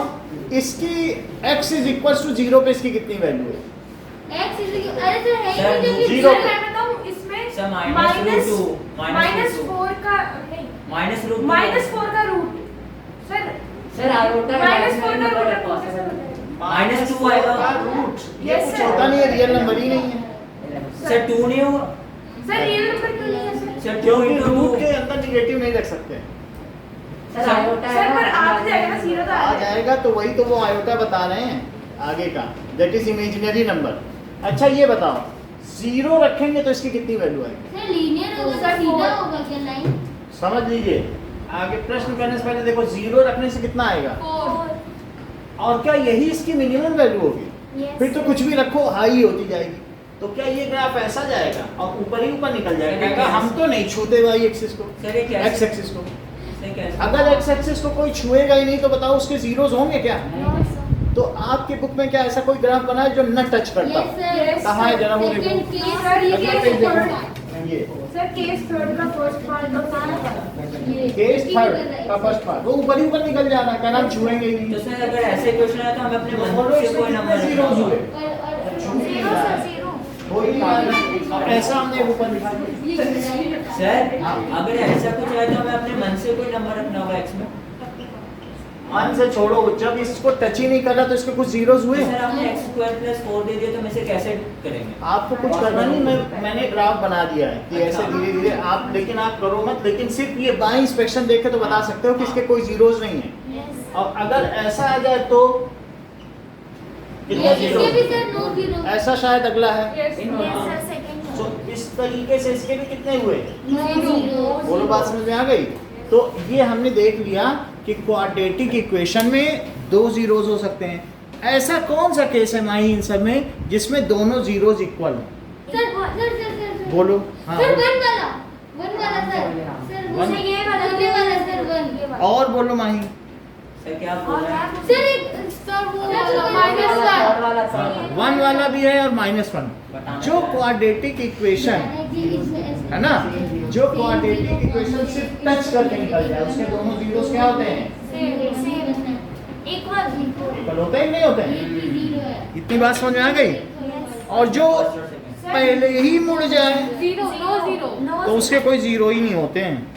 इसकी x = 0 पे इसकी कितनी वैल्यू है? x अरे सर है सर, ही नहीं, जीरो। सर -√2 -4 का नहीं, -√2 -4 का रूट सर, सर आयोटा -4 का रूट पॉसिबल। -2 आएगा। का रूट ये Yes, कुछ sir. होता नहीं है, रियल नंबर ही नहीं है। सर 2 नहीं होगा। सर रियल नंबर क्यों नहीं है सर? सर 2 क्योंकि × रूट 2 के अंदर निगेटिव नहीं रख सकते। सर आयोटा सर पर आप जाएगा ना 0 तो आ जाएगा, तो वही तो वो आयोटा बता रहे हैं आगे का, दैट इज इमेजिनरी नंबर। अच्छा ये बताओ, 0 रखेंगे तो इसकी कितनी वैल्यू आएगी? सर लीनियर होगा सर, तो सीधा four। होगा क्या लाइन? समझ लीजिए, आगे प्रश्न करने से पहले देखो 0 रखने से कितना आएगा, 4। और क्या यही इसकी मिनिमम वैल्यू होगी? फिर तो कुछ भी रखो हाई होती जाएगी। तो क्या ये ग्राफ ऐसा जाएगा और ऊपर ही ऊपर निकल जाएगा? सर, क्या हम तो नहीं छूते वाई एक्सिस को, सर ये कैसे? एक्स एक्सिस को। सर कैसे? अगर एक्स एक्सिस को कोई छुएगा ही नहीं तो बताओ उसके जीरोस होंगे क्या? तो आपके बुक में क्या ऐसा कोई ग्राफ बना है जो न टच करता यस हो? सर। कहाँ है जरा वो सेकंड देखो। केस सर, ये केस केस थर्ड। ये सर केस 3 का फर्स्ट पार्ट तो ये केस इसकी थर्ड भी कर रहा है। का फर्स्ट पार्ट वो ऊपर ही ऊपर निकल जाना, क्या नाम छुएंगे ही तो नहीं। सर अगर ऐसे क्वेश्चन है तो हमें अपने मन बोलो से इसमें कोई कितने नंबर जीरोस रखना हुए? होगा। सर 0 कोई बात नहीं, अब ऐसा हमने ऊपर लिखा है। सर अगर ऐसा कुछ है तो हमें अपने मन से कोई नंबर रखना होगा x में। 1 से छोड़ो, जब इसको टच ही नहीं कर रहा तो इसके कुछ जीरोस हुए। सर आपने x² + 4 दे दिया तो मैं इसे कैसे करेंगे? आपको कुछ करना नहीं, मैंने ग्राफ बना दिया है कि ऐसे धीरे धीरे आप, लेकिन आप करो मत, लेकिन सिर्फ ये बाई इंस्पेक्शन देख के तो बता सकते हो कि इसके कोई जीरोस नहीं है। और अगर ऐसा आ जाए तो कितना जीरो, इसके भी सर नो जीरो, ऐसा शायद अगला है। सेकंड तो इस तरीके से इसके भी कितने हुए, नो जीरो। बोलो बात समझ में आ गई। तो ये हमने देख लिया कि क्वाड्रेटिक इक्वेशन में 2 जीरोस हो सकते हैं। ऐसा कौन सा केस है माही इन सब में जिसमें दोनों जीरोस इक्वल हो? सर बोलो। हाँ सर बोलो। 1 वाला सर वन। ये वाला सर 1 और बोलो माही। सर क्या आप बोल रहे हैं? सर एक सर वो वाला -1 1 वाला भी है और -1। बताना जो है। क्वाड्रेटिक इक्वेशन है ना, जो क्वाड्रेटिक इक्वेशन सिर्फ टच करके निकल जाए उसके दोनों जीरोस क्या होते हैं, इक्वल। इक्वल होते हैं नहीं होते हैं? जीरो है। इतनी बात समझ में आ गई। और जो पहले ही मुड़ जाए तो उसके कोई जीरो ही नहीं होते हैं।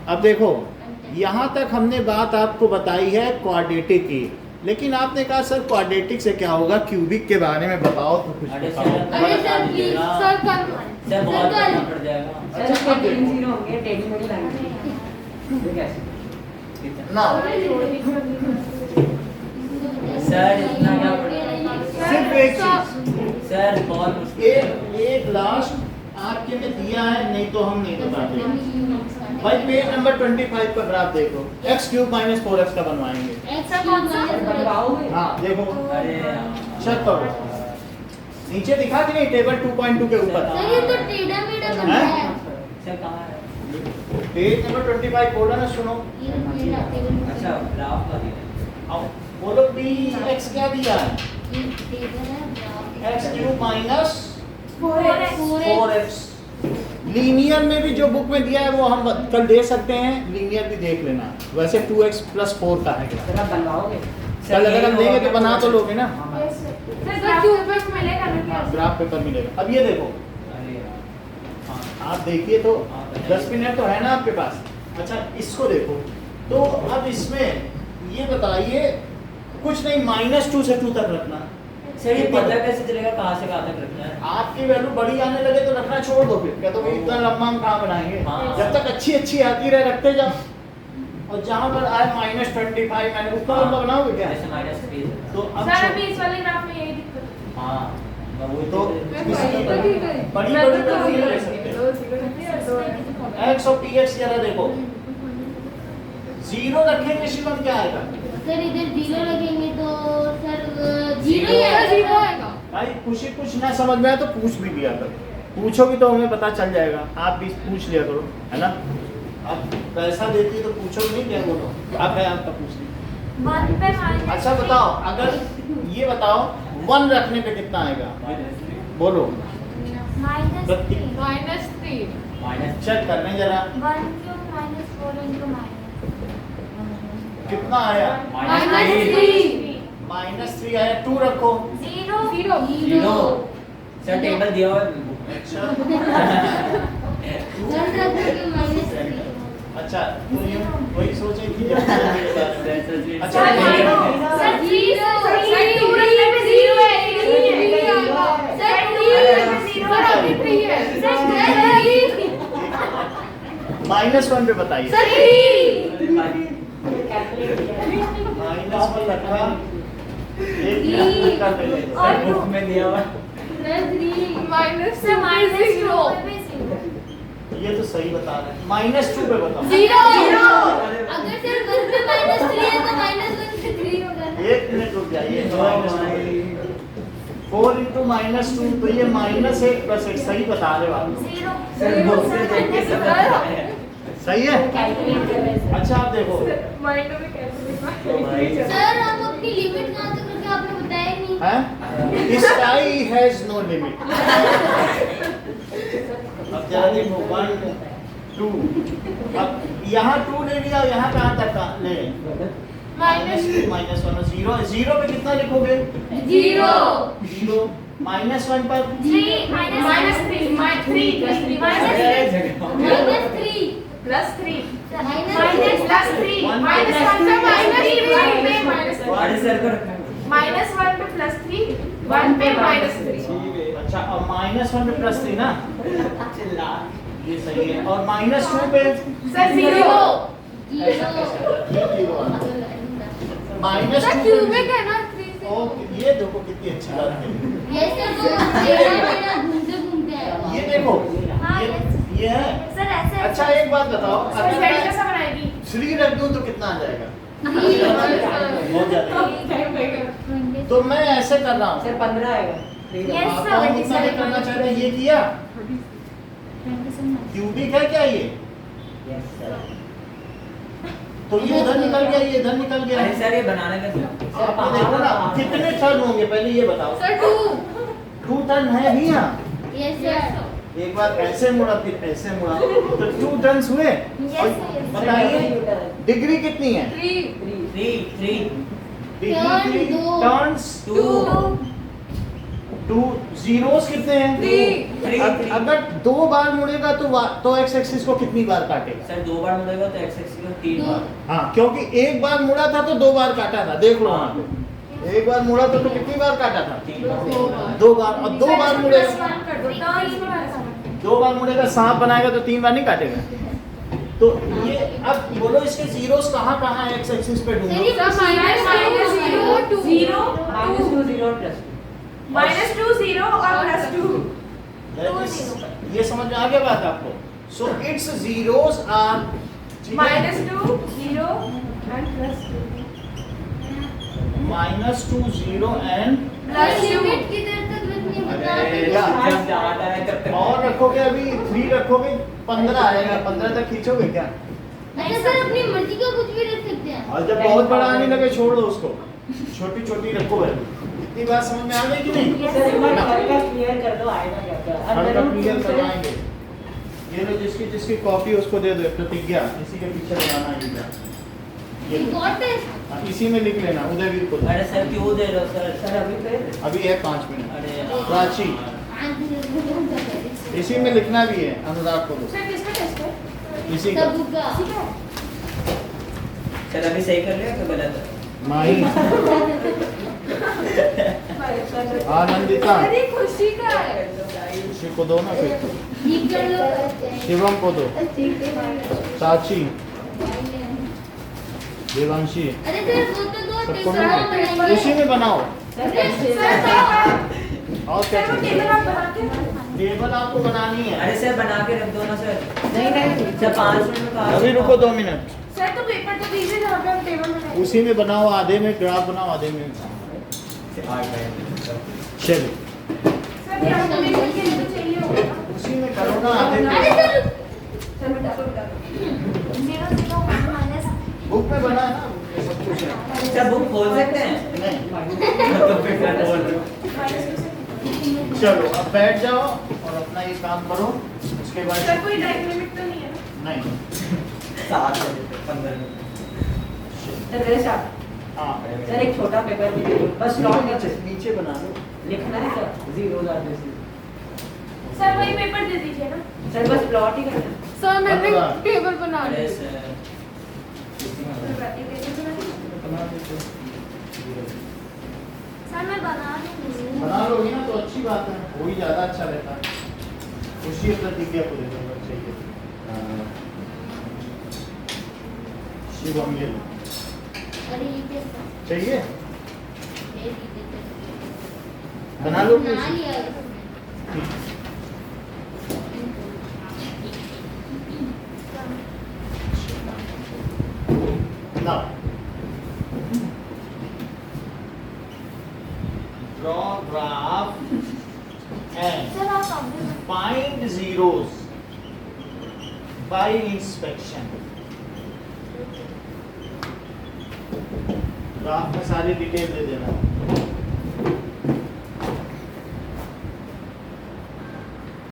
अब देखो यहाँ तक हमने बात आपको बताई है क्वाड्रेटिक की, लेकिन आपने कहा सर क्वाड्रेटिक से क्या होगा, क्यूबिक के बारे में बताओ तो कुछ अरे बताओ। अरे सर प्लीज सर कर सर बहुत करना पड़ जाएगा। सर इसके 3 जीरो होंगे, टेढ़ी मेढ़ी लाइन ये कैसे? ना सर इतना क्या पड़ेगा? सिर्फ एक चीज, सर बहुत मुश्किल है। एक लास्ट आपके में दिया है, नहीं तो हम नहीं बताते भाई। पेज नंबर 25 पर ग्राफ देखो, x³ - 4x का बनवाएंगे। बनवाओगे? हाँ देखो, अरे यार। चेक करो नीचे दिखा कि नहीं, टेबल 2.2 के ऊपर। सर ये तो टेढ़ा मेढ़ा बन रहा है। सर कहाँ है? पेज नंबर 25 बोला ना, सुनो। ये टेढ़ा टेबल अच्छा ग्राफ का दिया है। अब बोलो px क्या दिया है, ये टेबल है graph. x³ - 4x 4x। Linear में भी जो बुक में दिया है वो हम कल दे सकते हैं, लीनियर भी देख लेना। वैसे 2x + 4 का है ग्राफ। सर आप बनवाओगे? कल अगर हम देंगे तो बना तो लोगे ना। मिलेगा। ग्राफ पेपर मिलेगा। अब ये देखो, अरे यार। हाँ। आप देखिए तो हाँ, बताइए। 10 मिनट तो है ना आपके पास। अच्छा इसको देखो, तो अब इसमें ये बताइए, कुछ नहीं, -2 से 2 तक रखना। सर ये पता कैसे चलेगा कहाँ से कहाँ तक रखना है? आपकी वैल्यू बड़ी आने लगे तो रखना छोड़ दो, फिर क्या तो भाई इतना लंबा हम कहाँ बनाएंगे। हाँ। जब तक अच्छी आती रहे रखते जाओ, और जहाँ पर आए -25 मैंने उतना लंबा बनाओगे क्या? जैसे -3 है। तो अब सर छोड़- अभी इस वाले ग्राफ में यही दिक्कत है। हाँ मैं वही तो बड़ी वैल्यू ले सकते हैं। x और px जरा देखो, 0 रखेंगे शिवम क्या आएगा सर इधर जीरो लगेंगे तो सर जीरो ही आएगा। भाई? कुछ ना समझ में आए तो पूछ भी लिया करो, पूछोगी तो हमें पता चल जाएगा। आप भी पूछ लिया करो, है ना। आप पैसा देती तो पूछो नहीं, क्या बोलो आप है आपका पूछ लिया। 1 पे माइनस। अच्छा बताओ, अगर ये बताओ 1 रखने पे कितना आएगा, बोलो। -3 माइनस चेक करने जरा 1³ - 4 × -। कितना आया, -3 आया। 2 रखो। 0 जीरो। सर टेबल दिया हुआ है। अच्छा वन रखोगे -3। अच्छा तो ये वही सोचे कि अच्छा सर ठीक है। 0 सर 2 रखने पे 0 है, ये नहीं है। सर 2 रखने पे 0 है। -1 पे बताइए। सर 3 -1 रखा, एक का पहले दो। और बुक में दिया हुआ है। सर -2 पे 0। ये तो सही बता रहे हैं। -2 पे बताओ। अगर सर 1 पे -3 है तो -1 से 3 होगा ना। 1 मिनट रुक जाइए। 4 × -2 तो ये -1 + 1 सही बता रहे हो आप। 0 सर बुक से देख के सब बता है। सही है। अच्छा आप देखो, सर आप अपनी लिमिट कहाँ तक रखे आपने बताया ही नहीं। हैं स्काई हैज नो लिमिट। अब जरा देखो 1 2, अब यहाँ 2 ले लिया, यहाँ कहाँ तक का ले, -2 -1 0 0 पे कितना लिखोगे, 0 -1 पर -3 अरे झगड़ा। +3 माइनस -+3 -1 पे -3 पे -3 अरे सर को रखना है। -1 पे +3 1 पे -3 अच्छा, और -1 पे +3 ना, ये सही है। और -2 पे सर 0 ऐसा कैसे? ये 0 आना। -2 सर पे क्यूबिक है ना 3 से ओ, ये देखो कितनी अच्छी बात है। ये सर वो मेरा घूमते घूमते आएगा। ये देखो, हाँ, ये है। सर ऐसे अच्छा एक बात बताओ, सर अगर Z मैं कैसा बनाएगी 3 रख दूं तो कितना आ जाएगा? थ्री। बहुत ज्यादा। टाइम लगेगा तो मैं ऐसे कर रहा हूँ। सर 15 आएगा। Yes, आप sir, कौन 27 कितना करना चाहते हैं? ये किया क्यूबिक है क्या ये? Yes sir. तो ये इधर निकल गया, ये इधर निकल गया। अरे सर ये बनाने का क्या? आप ये देखो ना, कितने टर्न होंगे पहले ये बताओ। सर 2 2 टर्न है भी यहाँ। Yes sir. एक बार ऐसे मुड़ा फिर ऐसे मुड़ा, तो 2 टर्न्स हुए। और yes. बताइए डिग्री कितनी है? 3 3 Turn डिग्री दो। टर्न्स 2 2 जीरोस कितने हैं? 3 अगर 2 बार मुड़ेगा तो एक्स एक्सिस को कितनी बार काटेगा? सर 2 बार मुड़ेगा तो x एक्सिस को 3 बार। हाँ, क्योंकि एक बार मुड़ा था तो 2 बार काटा था, देख लो वहाँ पे। एक बार मुड़ा तो कितनी बार काटा था? 3 बार। 2 बार। और 2 बार मुड़ेगा, +1 कर दो 3 बार 2 बार मुड़ेगा, सांप बनाएगा तो 3 बार नहीं काटेगा। तो ये अब बोलो इसके जीरोस कहाँ कहाँ है एक्स एक्सिस पे ढूंढो। सर -0 2 0 -2 0 +2 -2 0 और +2 ये समझ में आ गया बात आपको? So its zeros are -2 0 and +2 -2 0 and limit किधर तक रखनी बता अरे दो। यार, जब ज्यादा है तब तक। और रखोगे अभी 3 रखोगे 15 आएगा, 15 तक खींचोगे क्या? अच्छा सर अपनी मर्जी का कुछ भी रख सकते हैं। और जब बहुत बड़ा आने लगे छोड़ दो उसको, छोटी छोटी रखो है। इतनी बात समझ में आ गई कि नहीं? सर एक बार हल्का क्लियर कर दो आएगा क्या? हल्का क्लियर करवाएंगे। ये लो जिसकी जिसकी कॉपी उसको दे दो, प्रतिज्ञा इसी के पीछे लगाना है क्या? ये लो। Got it. हाँ, इसी में लिख लेना, उदयवीर को दो। अरे सर क्यों दे रहे हो सर? सर अभी फिर अभी है 5 मिनट। अरे प्राची इसी में लिखना भी है, अनुराग को दो। सर किसका टेस्ट है इसी का। सब का। ठीक है सर अभी सही कर लिया कि गलत है? माही आनंदिता अरे खुशी का है इसी को दो ना फिर। ठीक कर लो। शिवम को दो। साची, देवांशी, अरे सर वो तो दो सबको टेबल मिल बनाएंगे। उसी में बनाओ। सर सर और क्या वो चाहिए? टेबल आप बना के टेबल आपको बनानी है। अरे सर बना के रख दो ना सर। नहीं सर 5 मिनट में कहा। अभी रुको 2 मिनट। सर तो पेपर तो दीजिए जहाँ पे हम टेबल बनाएंगे उसी में बनाओ, आधे में ग्राफ बनाओ, आधे में चलो सर यहाँ तो पेपर के लिए तो चाहिए होगा ना। उसी में करो ना, आधे अरे में। सर सर बेटा तो बेटा 0 0 1 minus बुक में बना है ना, बुक में सब कुछ है। सर बुक खोल सकते हैं? नहीं, तो फिर सर खोल दो। चलो अब बैठ जाओ और अपना ये काम करो। उसके बाद सर कोई टाइम लिमिट तो नहीं है ना नहीं, 7 से 15 मिनट। सर मेरे साथ हाँ सर एक छोटा पेपर भी दे दो बस लॉट नीचे नीचे बना लो। लिखना है सर 0 और जैसे सर वही पेपर दे दीजिए ना सर बस प्लॉट ही करना है। सर मैंने टेबल बना अरे सर सर मैं बना दूंगी। बना लोगे ना तो अच्छी बात है, वही ज़्यादा अच्छा रहता है। उसी प्रतिज्ञा को दे दो अगर चाहिए। शिवम ये लो। अरे ये कैसा? चाहिए ये भी दे दो। बना लोगे बना उसी? लिया इसने। ठीक। Now, draw graph and sir आप अभी find zeros by inspection. Graph में सारी डिटेल दे देना।